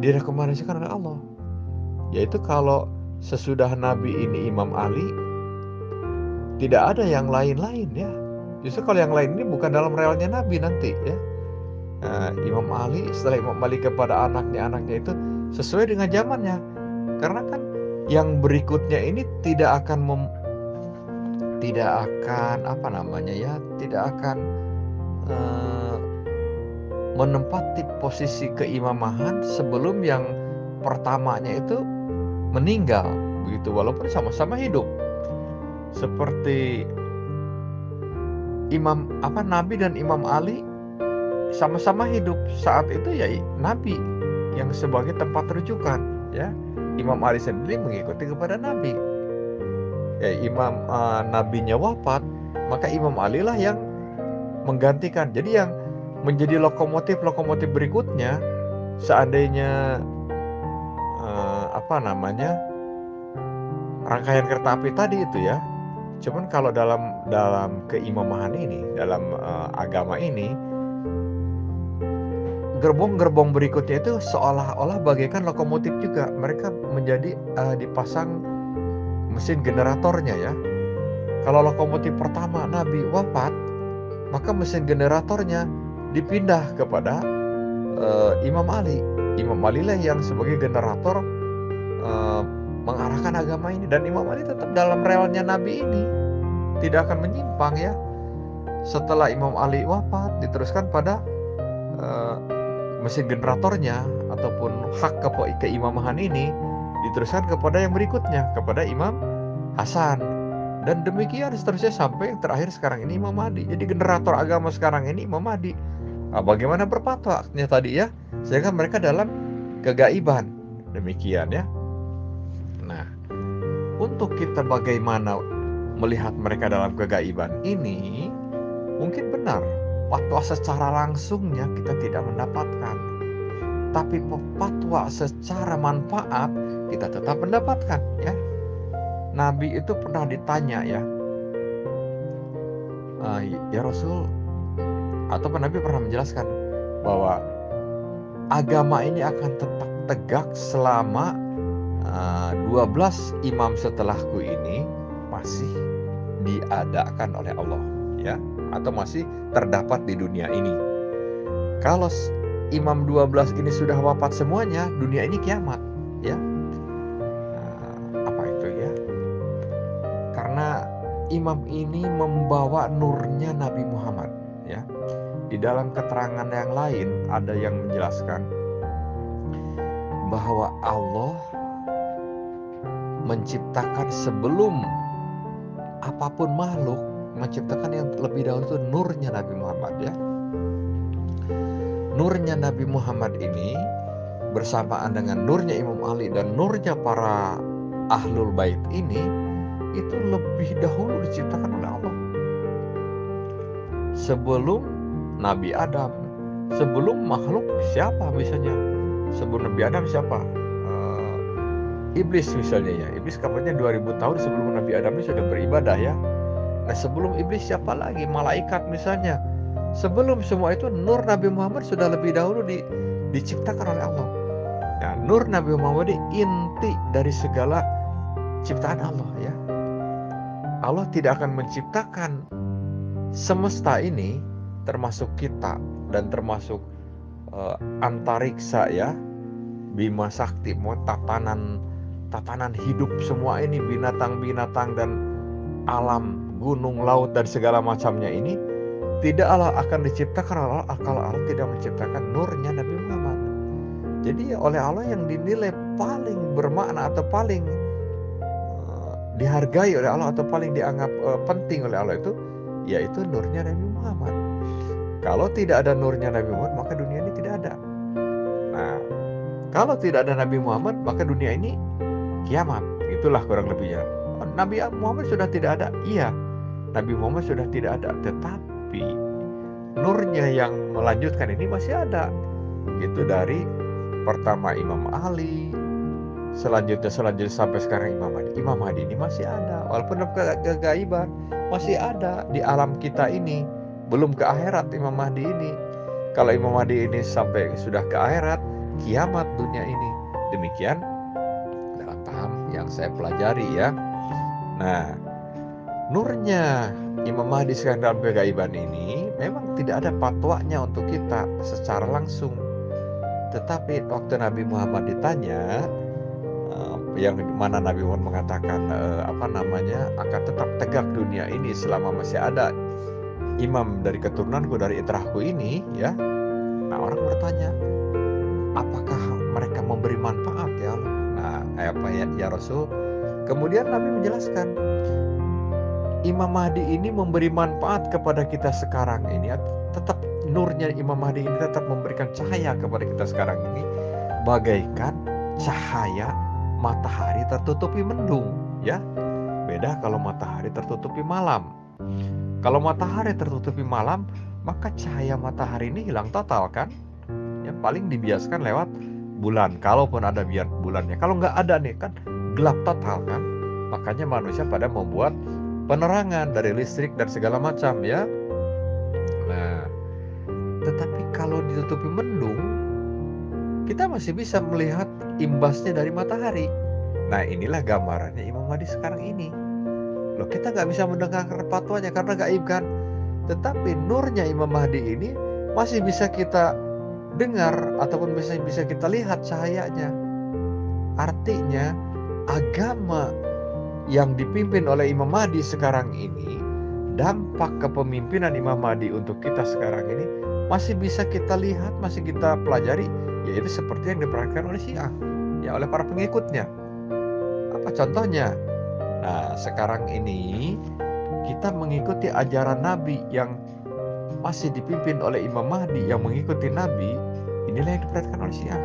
direkomendasikan oleh Allah. Yaitu kalau sesudah Nabi ini Imam Ali, tidak ada yang lain-lain ya. Justru kalau yang lain ini bukan dalam realnya Nabi nanti ya. Imam Ali, setelah Imam Ali kepada anaknya itu sesuai dengan zamannya. Karena kan yang berikutnya ini tidak akan menempati posisi keimaman sebelum yang pertamanya itu meninggal, begitu, walaupun sama-sama hidup. Seperti Nabi dan Imam Ali sama-sama hidup saat itu, ya Nabi yang sebagai tempat rujukan ya. Imam Ali sendiri mengikuti kepada Nabi. Ya, Nabinya wafat, maka Imam Ali lah yang menggantikan. Jadi yang menjadi lokomotif berikutnya, seandainya rangkaian kereta api tadi itu ya. Cuman kalau dalam keimamahan ini, dalam agama ini, gerbong-gerbong berikutnya itu seolah-olah bagaikan lokomotif juga. Mereka menjadi dipasang mesin generatornya ya. Kalau lokomotif pertama Nabi wafat, maka mesin generatornya dipindah kepada Imam Ali. Imam Ali lah yang sebagai generator mengarahkan agama ini, dan Imam Ali tetap dalam relnya Nabi ini, tidak akan menyimpang ya. Setelah Imam Ali wafat, diteruskan pada mesin generatornya ataupun hak keimaman ini diteruskan kepada yang berikutnya, kepada Imam Hasan, dan demikian seterusnya sampai yang terakhir sekarang ini Imam Mahdi. Jadi generator agama sekarang ini Imam Mahdi. Nah, bagaimana berfatwanya tadi ya, sehingga mereka dalam kegaiban, demikian ya. Nah, untuk kita bagaimana melihat mereka dalam kegaiban ini, mungkin benar fatwa secara langsungnya kita tidak mendapatkan, tapi fatwa secara manfaat kita tetap mendapatkan ya. Nabi itu pernah ditanya ya, ya Rasul, atau Nabi pernah menjelaskan bahwa agama ini akan tetap tegak selama 12 imam setelahku ini masih diadakan oleh Allah ya, atau masih terdapat di dunia ini. Kalau imam 12 ini sudah wafat semuanya, dunia ini kiamat ya. Apa itu ya? Karena imam ini membawa nurnya Nabi Muhammad ya. Di dalam keterangan yang lain ada yang menjelaskan bahwa Allah menciptakan sebelum apapun makhluk, menciptakan yang lebih dahulu itu nurnya Nabi Muhammad ya. Nurnya Nabi Muhammad ini bersamaan dengan nurnya Imam Ali dan nurnya para ahlul bait ini, itu lebih dahulu diciptakan oleh Allah. Sebelum Nabi Adam, sebelum makhluk siapa misalnya? Sebelum Nabi Adam siapa? Iblis misalnya ya. Iblis kabarnya 2000 tahun sebelum Nabi Adam ini sudah beribadah ya. Nah, sebelum iblis siapa lagi? Malaikat misalnya. Sebelum semua itu, nur Nabi Muhammad sudah lebih dahulu diciptakan oleh Allah. Nah, nur Nabi Muhammad ini inti dari segala ciptaan Allah ya. Allah tidak akan menciptakan semesta ini, termasuk kita dan termasuk antariksa ya, Bima Sakti, tatanan hidup semua ini, binatang-binatang dan alam, gunung, laut dan segala macamnya ini, tidak Allah akan diciptakan oleh Allah kalau Allah tidak menciptakan nurnya Nabi Muhammad. Jadi oleh Allah yang dinilai paling bermakna atau paling dihargai oleh Allah atau paling dianggap penting oleh Allah itu, yaitu nurnya Nabi Muhammad. Kalau tidak ada nurnya Nabi Muhammad, maka dunia ini tidak ada. Nah, kalau tidak ada Nabi Muhammad, maka dunia ini kiamat. Itulah kurang lebihnya. Nabi Muhammad sudah tidak ada. Iya, Nabi Muhammad sudah tidak ada. Tetapi nurnya yang melanjutkan ini masih ada. Itu dari pertama Imam Ali, selanjutnya sampai sekarang Imam Mahdi. Imam Mahdi ini masih ada. Walaupun kegaiban masih ada di alam kita ini. Belum ke akhirat Imam Mahdi ini. Kalau Imam Mahdi ini sampai sudah ke akhirat, kiamat dunia ini. Demikian dalam paham yang saya pelajari ya. Nah, nurnya Imam Mahdi sekarang dalam kegaiban ini memang tidak ada patwanya untuk kita secara langsung. Tetapi waktu Nabi Muhammad ditanya, yang mana Nabi Muhammad mengatakan akan tetap tegak dunia ini selama masih ada imam dari keturunanku, dari itrahku ini ya. Nah, orang bertanya, apakah mereka memberi manfaat ya Allah? Nah, ya Rasul? Kemudian Nabi menjelaskan, Imam Mahdi ini memberi manfaat kepada kita sekarang ini. Tetap nurnya Imam Mahdi ini tetap memberikan cahaya kepada kita sekarang ini, bagaikan cahaya matahari tertutupi mendung ya. Beda kalau matahari tertutupi malam. Kalau matahari tertutupi malam, maka cahaya matahari ini hilang total kan? Ya paling dibiaskan lewat bulan, kalaupun ada biar bulannya. Kalau nggak ada nih kan gelap total kan? Makanya manusia pada membuat penerangan dari listrik dan segala macam ya. Nah, tetapi kalau ditutupi mendung, kita masih bisa melihat imbasnya dari matahari. Nah, inilah gambarannya Imam Mahdi sekarang ini. Loh, kita nggak bisa mendengarkan fatwanya karena gaib kan. Tetapi nurnya Imam Mahdi ini masih bisa kita dengar ataupun bisa kita lihat cahayanya. Artinya agama yang dipimpin oleh Imam Mahdi sekarang ini, dampak kepemimpinan Imam Mahdi untuk kita sekarang ini masih bisa kita lihat, masih kita pelajari, yaitu seperti yang diperhatikan oleh Syiah, ya oleh para pengikutnya. Apa contohnya? Nah, sekarang ini kita mengikuti ajaran Nabi yang masih dipimpin oleh Imam Mahdi yang mengikuti Nabi. Inilah yang diperhatikan oleh Syiah,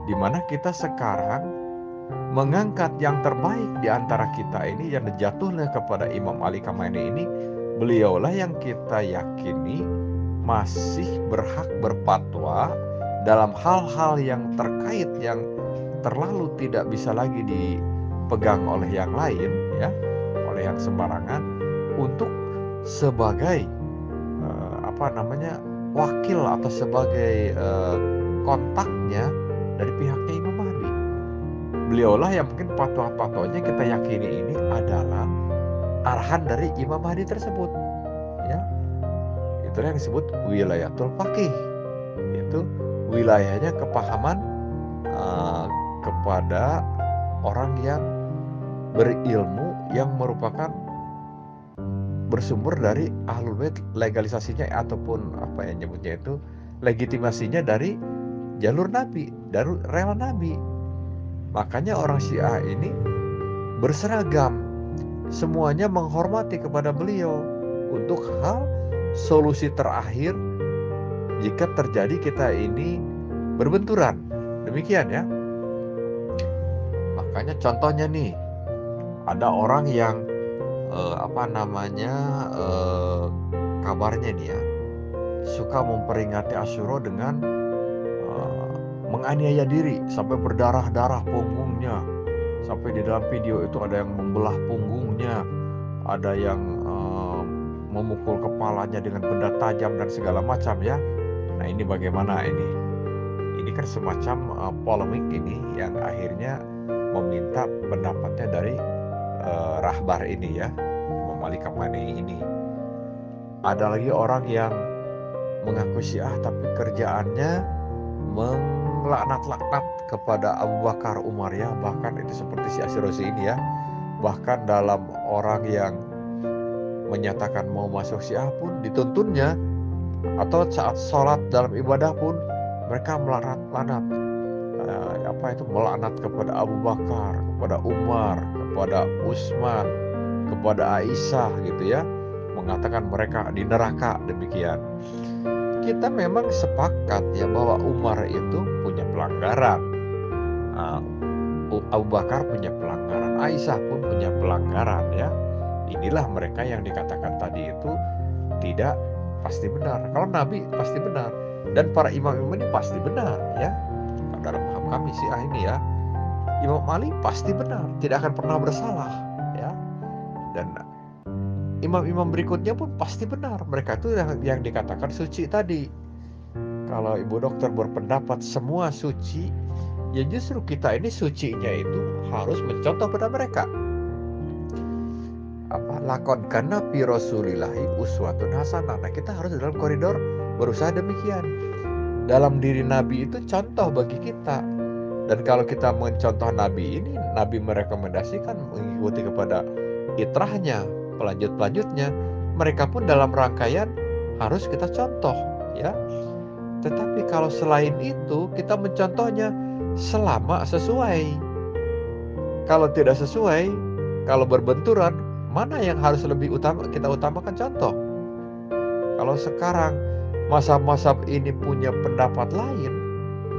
di mana kita sekarang mengangkat yang terbaik di antara kita ini, yang jatuhnya kepada Imam Ali Khamenei ini. Beliaulah yang kita yakini masih berhak berfatwa dalam hal-hal yang terkait, yang terlalu tidak bisa lagi dipegang oleh yang lain ya, oleh yang sembarangan, untuk sebagai wakil atau sebagai kontaknya dari pihaknya Imam Mahdi. Beliaulah yang mungkin fatwa-fatwanya kita yakini ini adalah arahan dari Imam Mahdi tersebut ya. Itulah yang disebut wilayatul faqih, yaitu wilayahnya kepahaman kepada orang yang berilmu, yang merupakan bersumber dari Ahlul Bait, legalisasinya ataupun nyebutnya itu legitimasinya dari jalur Nabi, dari rel Nabi. Makanya orang Syiah ini berseragam, semuanya menghormati kepada beliau untuk hal solusi terakhir jika terjadi kita ini berbenturan. Demikian ya. Makanya contohnya nih, ada orang yang kabarnya nih ya, suka memperingati Asyura dengan menganiaya diri sampai berdarah-darah punggungnya, sampai di dalam video itu ada yang membelah punggungnya, ada yang memukul kepalanya dengan benda tajam dan segala macam ya. Nah, ini bagaimana ini? Ini kan semacam polemik ini yang akhirnya meminta pendapatnya dari rahbar ini ya, Imam Ali Khamenei ini. Ada lagi orang yang mengaku Syiah tapi kerjaannya melaknat-laknat kepada Abu Bakar, Umar ya, bahkan itu seperti si Asy'ari ini ya. Bahkan dalam orang yang menyatakan mau masuk Syiah pun dituntunnya, atau saat sholat dalam ibadah pun mereka melaknat, melaknat kepada Abu Bakar, kepada Umar, kepada Utsman, kepada Aisyah gitu ya, mengatakan mereka di neraka. Demikian. kita memang sepakat ya bahwa Umar itu punya pelanggaran, Abu Bakar punya pelanggaran, Aisyah pun punya pelanggaran ya. Inilah mereka yang dikatakan tadi itu tidak pasti benar. Kalau Nabi pasti benar, dan para imam-imam ini pasti benar ya. Dalam paham kami Syiah ini ya, Imam Ali pasti benar, tidak akan pernah bersalah ya. Dan imam-imam berikutnya pun pasti benar. Mereka itu yang dikatakan suci tadi. Kalau Ibu Dokter berpendapat semua suci, ya justru kita ini sucinya itu harus mencontoh pada mereka. Lakon kana fi rasulillahi uswatun hasanah. Nah, kita harus dalam koridor berusaha demikian. Dalam diri Nabi itu contoh bagi kita. Dan kalau kita mencontoh Nabi ini, Nabi merekomendasikan mengikuti kepada itrahnya, pelanjut-pelanjutnya. Mereka pun dalam rangkaian harus kita contoh ya. Tetapi kalau selain itu kita mencontohnya selama sesuai. Kalau tidak sesuai, kalau berbenturan, mana yang harus lebih utama kita utamakan contoh? Kalau sekarang mazhab-mazhab ini punya pendapat lain,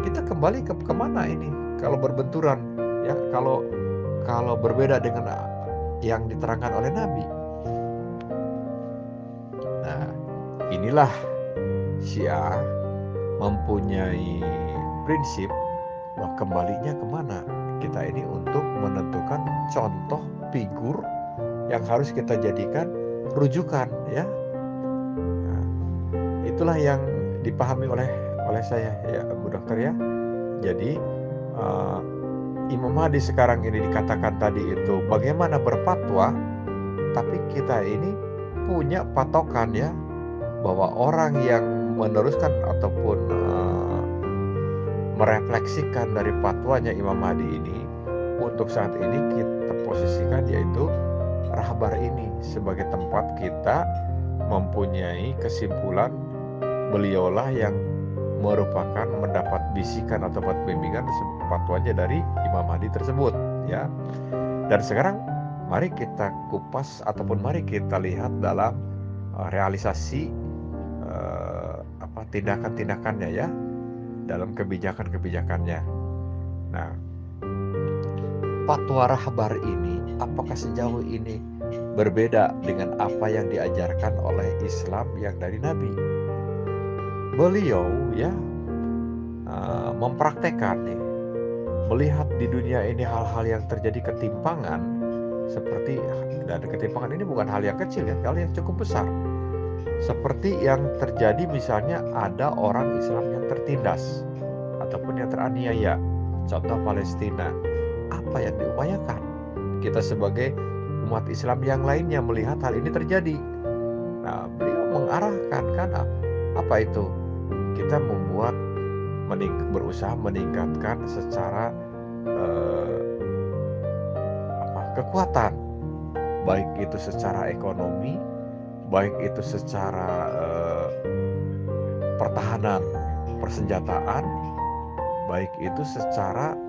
kita kembali ke kemana ini? Kalau berbenturan, ya kalau berbeda dengan yang diterangkan oleh Nabi. Nah, inilah Syiah mempunyai prinsip bahwa kembalinya kemana kita ini untuk menentukan contoh figur yang harus kita jadikan rujukan ya. Nah, itulah yang dipahami oleh saya ya Bu Dokter ya. Jadi Imam Mahdi sekarang ini dikatakan tadi itu bagaimana berfatwa, tapi kita ini punya patokan ya, bahwa orang yang meneruskan ataupun merefleksikan dari fatwanya Imam Mahdi ini, untuk saat ini kita posisikan yaitu rahbar ini sebagai tempat kita mempunyai kesimpulan. Beliaulah yang merupakan mendapat bisikan atau bimbingan fatwanya dari Imam Mahdi tersebut ya. Dan sekarang mari kita kupas ataupun mari kita lihat dalam realisasi tindakan-tindakannya ya, dalam kebijakan-kebijakannya. Nah, fatwa rahbar ini apakah sejauh ini berbeda dengan apa yang diajarkan oleh Islam yang dari Nabi? Beliau ya mempraktekkan nih, melihat di dunia ini hal-hal yang terjadi ketimpangan seperti, dan ketimpangan ini bukan hal yang kecil ya, hal yang cukup besar. Seperti yang terjadi misalnya ada orang Islam yang tertindas ataupun yang teraniaya, contoh Palestina. Apa yang diupayakan? Kita sebagai umat Islam yang lainnya melihat hal ini terjadi. Nah, beliau mengarahkan kan apa itu? Kita membuat berusaha meningkatkan secara kekuatan, baik itu secara ekonomi, baik itu secara pertahanan, persenjataan, baik itu secara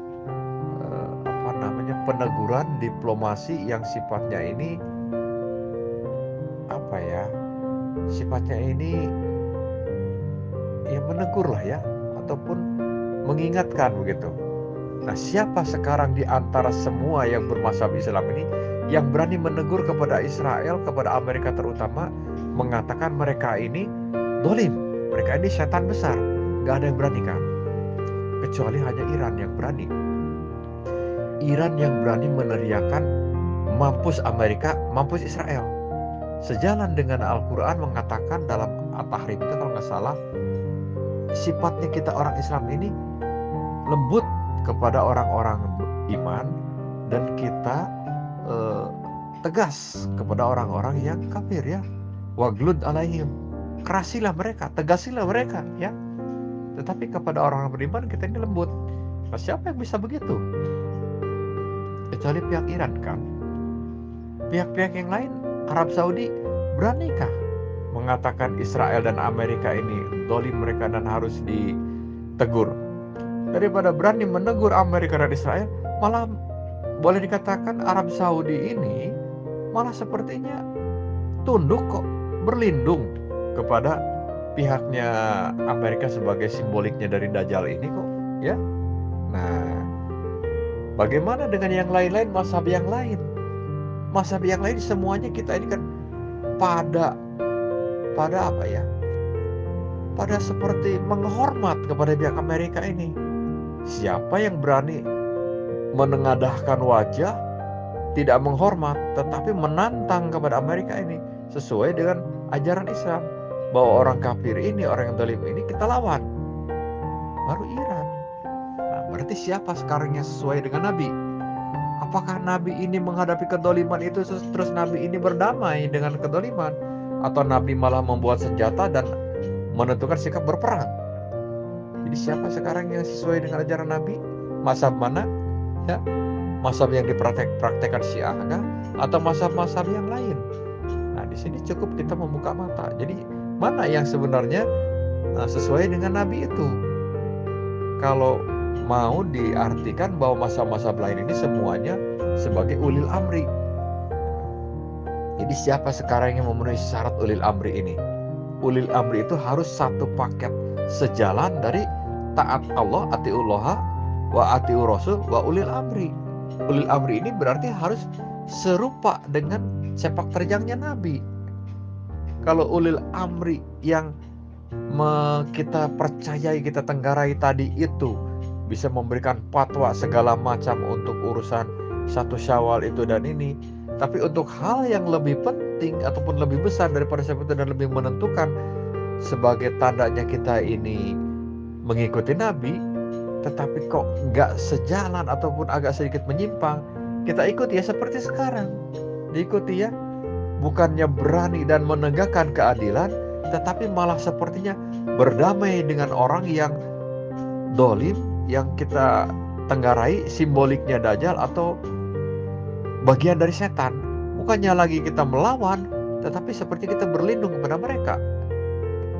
peneguran diplomasi yang sifatnya ini sifatnya ini ya menegur lah ya, ataupun mengingatkan begitu. Nah, siapa sekarang di antara semua yang bermazhab Islam ini yang berani menegur kepada Israel, kepada Amerika terutama, mengatakan mereka ini dolim, mereka ini setan besar? Gak ada yang berani kan? Kecuali hanya Iran yang berani. Iran yang berani meneriakan mampus Amerika, mampus Israel. Sejalan dengan Al-Quran mengatakan dalam At-Tahrim itu kalau nggak salah, sifatnya kita orang Islam ini lembut kepada orang-orang iman, dan kita tegas kepada orang-orang yang kafir ya. Waglud alaihim, kerasilah mereka, tegasilah mereka ya. Tetapi kepada orang-orang beriman kita ini lembut. Nah, siapa yang bisa begitu? Kecuali pihak Iran kan. Pihak-pihak yang lain, Arab Saudi, beranikah mengatakan Israel dan Amerika ini dolim mereka dan harus ditegur? Daripada berani menegur Amerika dan Israel, malah boleh dikatakan Arab Saudi ini malah sepertinya tunduk kok, berlindung kepada pihaknya Amerika sebagai simboliknya dari Dajjal ini kok, ya. Nah, bagaimana dengan yang lain-lain, mazhab yang lain? Mazhab yang lain semuanya kita ini kan pada apa ya? Pada seperti menghormat kepada pihak Amerika ini. Siapa yang berani menengadahkan wajah, tidak menghormat, tetapi menantang kepada Amerika ini sesuai dengan ajaran Islam, bahwa orang kafir ini, orang yang zalim ini kita lawan, baru Iran. Nah, berarti siapa sekarang yang sesuai dengan Nabi? Apakah Nabi ini menghadapi kedoliman itu terus Nabi ini berdamai dengan kedoliman, atau Nabi malah membuat senjata dan menentukan sikap berperang? Jadi siapa sekarang yang sesuai dengan ajaran Nabi? Mazhab mana? Ya, mazhab yang dipraktekkan Syiah kah? Atau mazhab-mazhab yang lain? Nah, di sini cukup kita membuka mata. Jadi mana yang sebenarnya sesuai dengan Nabi itu? Kalau mau diartikan bahwa mazhab-mazhab lain ini semuanya sebagai ulil amri. Jadi siapa sekarang yang memenuhi syarat ulil amri ini? Ulil amri itu harus satu paket sejalan dari taat Allah, atiullah wa atiu rasul wa ulil amri. Ulil amri ini berarti harus serupa dengan sepak terjangnya Nabi. Kalau ulil amri yang kita percayai, kita tenggarai tadi itu bisa memberikan fatwa segala macam untuk urusan satu Syawal itu dan ini, tapi untuk hal yang lebih penting ataupun lebih besar daripada itu dan lebih menentukan sebagai tandanya kita ini mengikuti Nabi, tetapi kok nggak sejalan ataupun agak sedikit menyimpang, kita ikuti ya seperti sekarang. Diikuti ya, bukannya berani dan menegakkan keadilan, tetapi malah sepertinya berdamai dengan orang yang dolim, yang kita tenggarai simboliknya Dajjal atau bagian dari setan. Bukannya lagi kita melawan, tetapi seperti kita berlindung kepada mereka.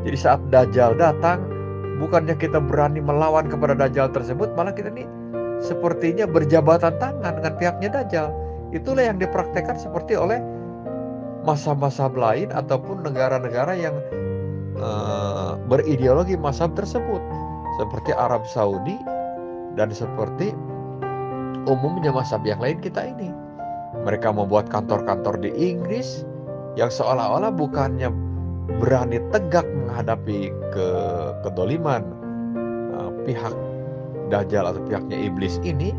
Jadi saat Dajjal datang, bukannya kita berani melawan kepada Dajjal tersebut, malah kita ini sepertinya berjabatan tangan dengan pihaknya Dajjal. Itulah yang dipraktekkan seperti oleh mazhab-mazhab lain ataupun negara-negara yang berideologi mazhab tersebut, seperti Arab Saudi dan seperti umumnya mazhab yang lain kita ini. Mereka membuat kantor-kantor di Inggris yang seolah-olah bukannya berani tegak menghadapi kedoliman pihak Dajjal atau pihaknya iblis ini,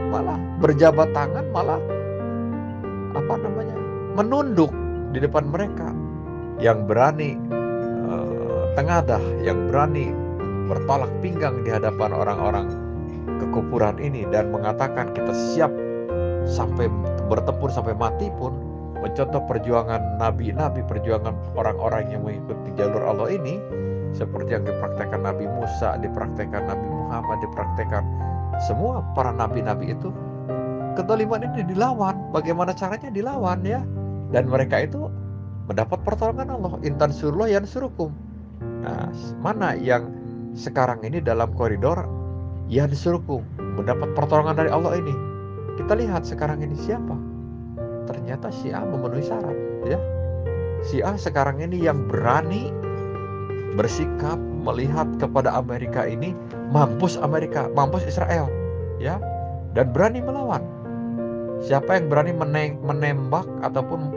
malah berjabat tangan, malah menunduk di depan mereka. Yang berani tengadah, yang berani bertolak pinggang di hadapan orang-orang kekufuran ini dan mengatakan kita siap sampai bertempur sampai mati pun, mencontoh perjuangan nabi-nabi, perjuangan orang-orang yang mengikuti jalur Allah ini, seperti yang dipraktekkan Nabi Musa, dipraktekkan Nabi Muhammad, dipraktekkan semua para nabi-nabi itu. Kedoliman ini dilawan. Bagaimana caranya dilawan ya? Dan mereka itu mendapat pertolongan Allah. Intan surullah yansurukum. Nah, mana yang sekarang ini dalam koridor yansurukum, mendapat pertolongan dari Allah ini? Kita lihat sekarang ini siapa? Ternyata Syiah memenuhi syarat, ya. Syiah sekarang ini yang berani bersikap melihat kepada Amerika ini, mampus Amerika, mampus Israel, ya, dan berani melawan. Siapa yang berani menembak ataupun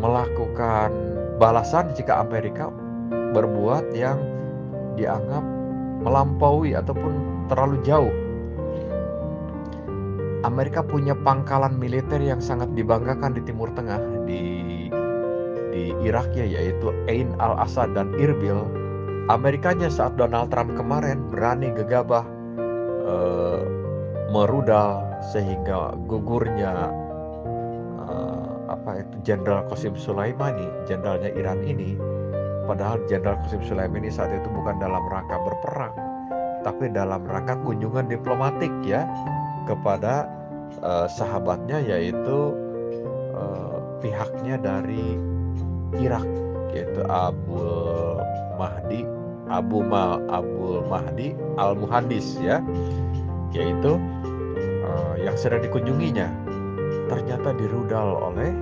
melakukan balasan jika Amerika berbuat yang dianggap melampaui ataupun terlalu jauh? Amerika punya pangkalan militer yang sangat dibanggakan di Timur Tengah, di Irak ya, yaitu Ain al-Asad dan Irbil. Amerikanya saat Donald Trump kemarin berani gegabah merudal sehingga gugurnya Jenderal Qasim Sulaimani, jenderalnya Iran ini. Padahal Jenderal Qasim Sulaimani saat itu bukan dalam rangka berperang, tapi dalam rangka kunjungan diplomatik ya kepada sahabatnya, yaitu pihaknya dari Irak, yaitu Abul Mahdi Al-Muhandis ya, yaitu yang sedang dikunjunginya. Ternyata dirudal oleh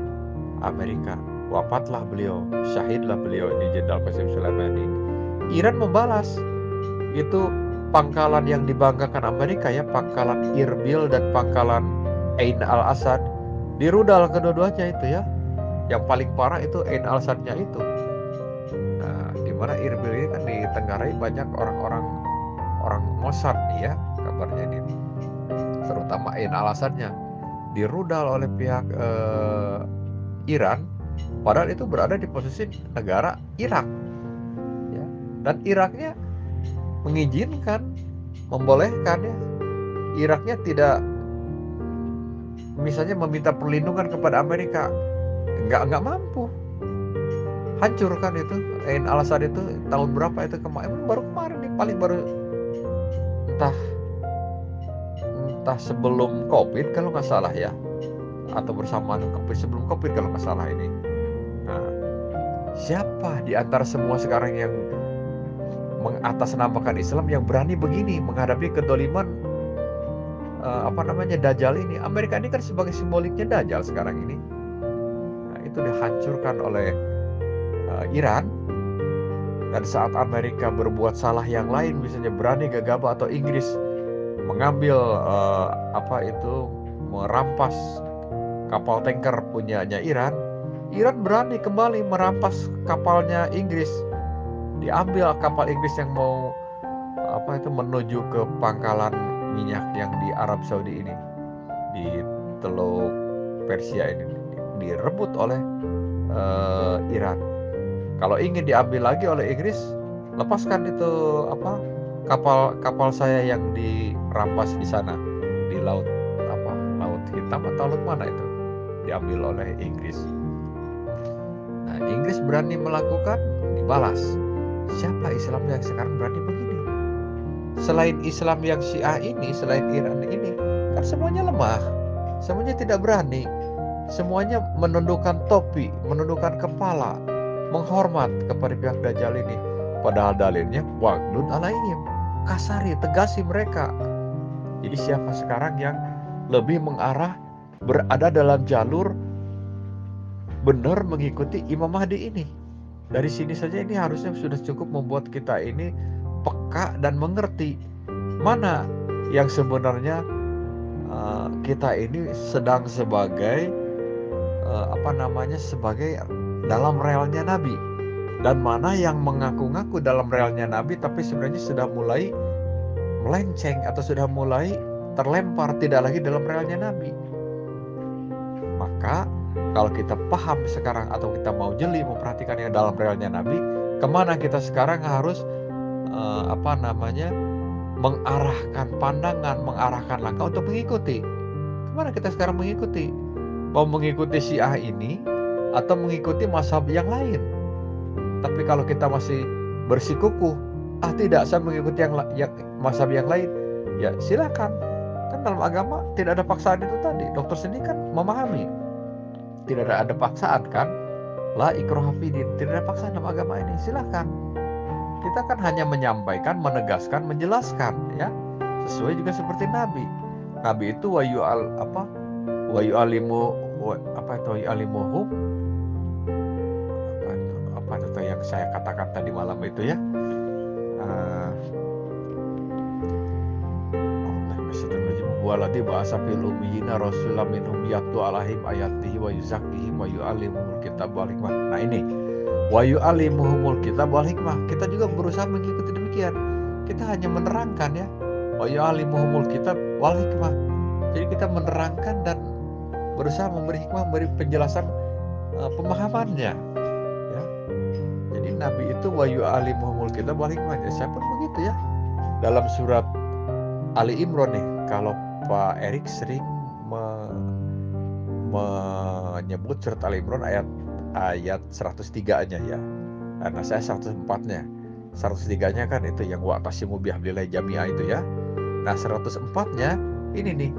Amerika. wafatlah beliau, syahidlah beliau ini Jenderal Qasim Soleimani. Iran membalas. Itu pangkalan yang dibanggakan Amerika ya, pangkalan Irbil dan pangkalan Ain al-Asad, dirudal kedua-duanya itu ya. Yang paling parah itu Ain al-Asadnya itu. Nah, di mana Irbil ini kan ditenggarai banyak orang Mossad nih ya, kabarnya ini. Terutama Ain al-Asadnya dirudal oleh pihak Iran, padahal itu berada di posisi negara Irak ya. Dan Iraknya mengizinkan, membolehkan ya. Iraknya tidak misalnya meminta perlindungan kepada Amerika, nggak mampu. Hancurkan itu Ain al-Asad itu tahun berapa itu baru kemarin nih, paling baru entah sebelum COVID kalau nggak salah ya, atau bersamaan COVID, sebelum COVID kalau nggak salah ini. Nah, siapa di antara semua sekarang yang mengatasnamakan Islam yang berani begini menghadapi kedoliman Dajjal ini? Amerika ini kan sebagai simboliknya Dajjal sekarang ini. Nah, itu dihancurkan oleh Iran. Dan saat Amerika berbuat salah yang lain, misalnya berani gegabah, atau Inggris mengambil merampas kapal tanker punyanya Iran berani kembali merampas kapalnya Inggris. Diambil kapal Inggris yang mau menuju ke pangkalan minyak yang di Arab Saudi ini, di Teluk Persia ini, direbut oleh Iran. Kalau ingin diambil lagi oleh Inggris, lepaskan itu kapal saya yang dirampas di sana, di laut Hitam atau laut mana itu, diambil oleh Inggris. Nah, Inggris berani melakukan, dibalas. Siapa Islam yang sekarang berani begini? Selain Islam yang Syiah ini, selain Iran ini, kan semuanya lemah, semuanya tidak berani, semuanya menundukkan topi, menundukkan kepala, menghormat kepada pihak Dajjal ini. Padahal dalilnya waghlud alaihim, kasari, tegasi mereka. Jadi siapa sekarang yang lebih mengarah, berada dalam jalur benar mengikuti Imam Mahdi ini? Dari sini saja ini harusnya sudah cukup membuat kita ini peka dan mengerti mana yang sebenarnya kita ini sedang sebagai sebagai dalam relnya Nabi, dan mana yang mengaku-ngaku dalam relnya Nabi tapi sebenarnya sudah mulai melenceng atau sudah mulai terlempar tidak lagi dalam relnya Nabi. Maka kalau kita paham sekarang, atau kita mau jeli memperhatikan yang dalam relnya Nabi, kemana kita sekarang harus mengarahkan pandangan, mengarahkan langkah untuk mengikuti. Kemana kita sekarang mengikuti? Mau mengikuti Syiah ini atau mengikuti mazhab yang lain? Tapi kalau kita masih bersikukuh, tidak, saya mengikuti yang mazhab yang lain, ya silakan. Kan dalam agama tidak ada paksaan itu tadi. Dokter sendiri kan memahami, tidak ada paksaan kan? La ikraha fid-din, tidak ada paksaan dalam agama ini. Silakan. Kita kan hanya menyampaikan, menegaskan, menjelaskan ya. Sesuai juga seperti Nabi. Nabi itu wayu'alimuhum itu yang saya katakan tadi malam itu ya. Waladhi ba'asa fil ummiyina rasulam minhum yatlu alaihim ayatihi wa yuzakkihim wa yu'allimuhumul kitab wal hikmah. Nah ini wa yu'allimuhumul kitab wal hikmah, kita juga berusaha mengikuti demikian. Kita hanya menerangkan ya, wa yu'allimuhumul kitab wal hikmah. Jadi kita menerangkan dan berusaha memberi hikmah, memberi penjelasan pemahamannya ya. Jadi Nabi itu wa yu'allimuhumul kitab wal hikmah. Siapa begitu ya. Dalam surat Ali Imran nih, kalau Pak Erik sering menyebut surat Ali Imran ayat 103-nya ya. Nah saya 104-nya. 103-nya kan itu yang wa'tasimu bihablillah jami'ah itu ya. Nah 104-nya ini nih,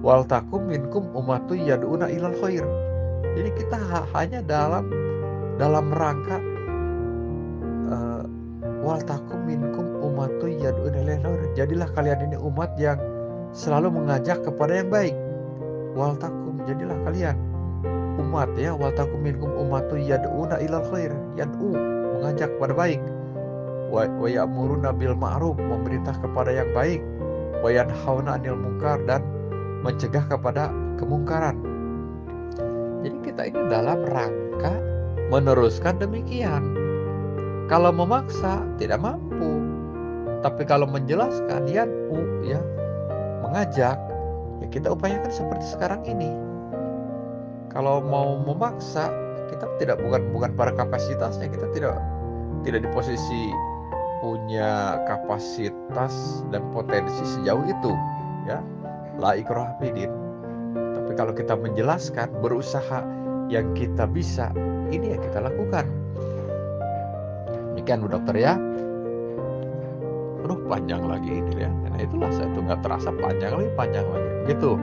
wal takum minkum ummatu yad'una ilal khair. Jadi kita hanya dalam rangka wal takum minkum ummatu yad'una ilal khair. Jadilah kalian ini umat yang selalu mengajak kepada yang baik. Wal takum, jadilah kalian. umat ya, wal takum minkum ummatun yad'una ilal khair, yad'u mengajak pada baik, wa ya'muruna bil ma'ruf memerintah kepada yang baik, wa yanhauna 'anil munkar dan mencegah kepada kemungkaran. Jadi kita ini dalam rangka meneruskan demikian. Kalau memaksa tidak mampu, tapi kalau menjelaskan yad'u ya, mengajak, ya kita upayakan seperti sekarang ini. Kalau mau memaksa, kita tidak bukan pada kapasitasnya, kita tidak di posisi punya kapasitas dan potensi sejauh itu, ya. La ikraha fid din. Tapi kalau kita menjelaskan, berusaha yang kita bisa, ini yang kita lakukan. Demikian Bu Dokter ya. Aduh panjang lagi ini ya. Nah itulah saya tuh nggak terasa panjang lagi. Begitu.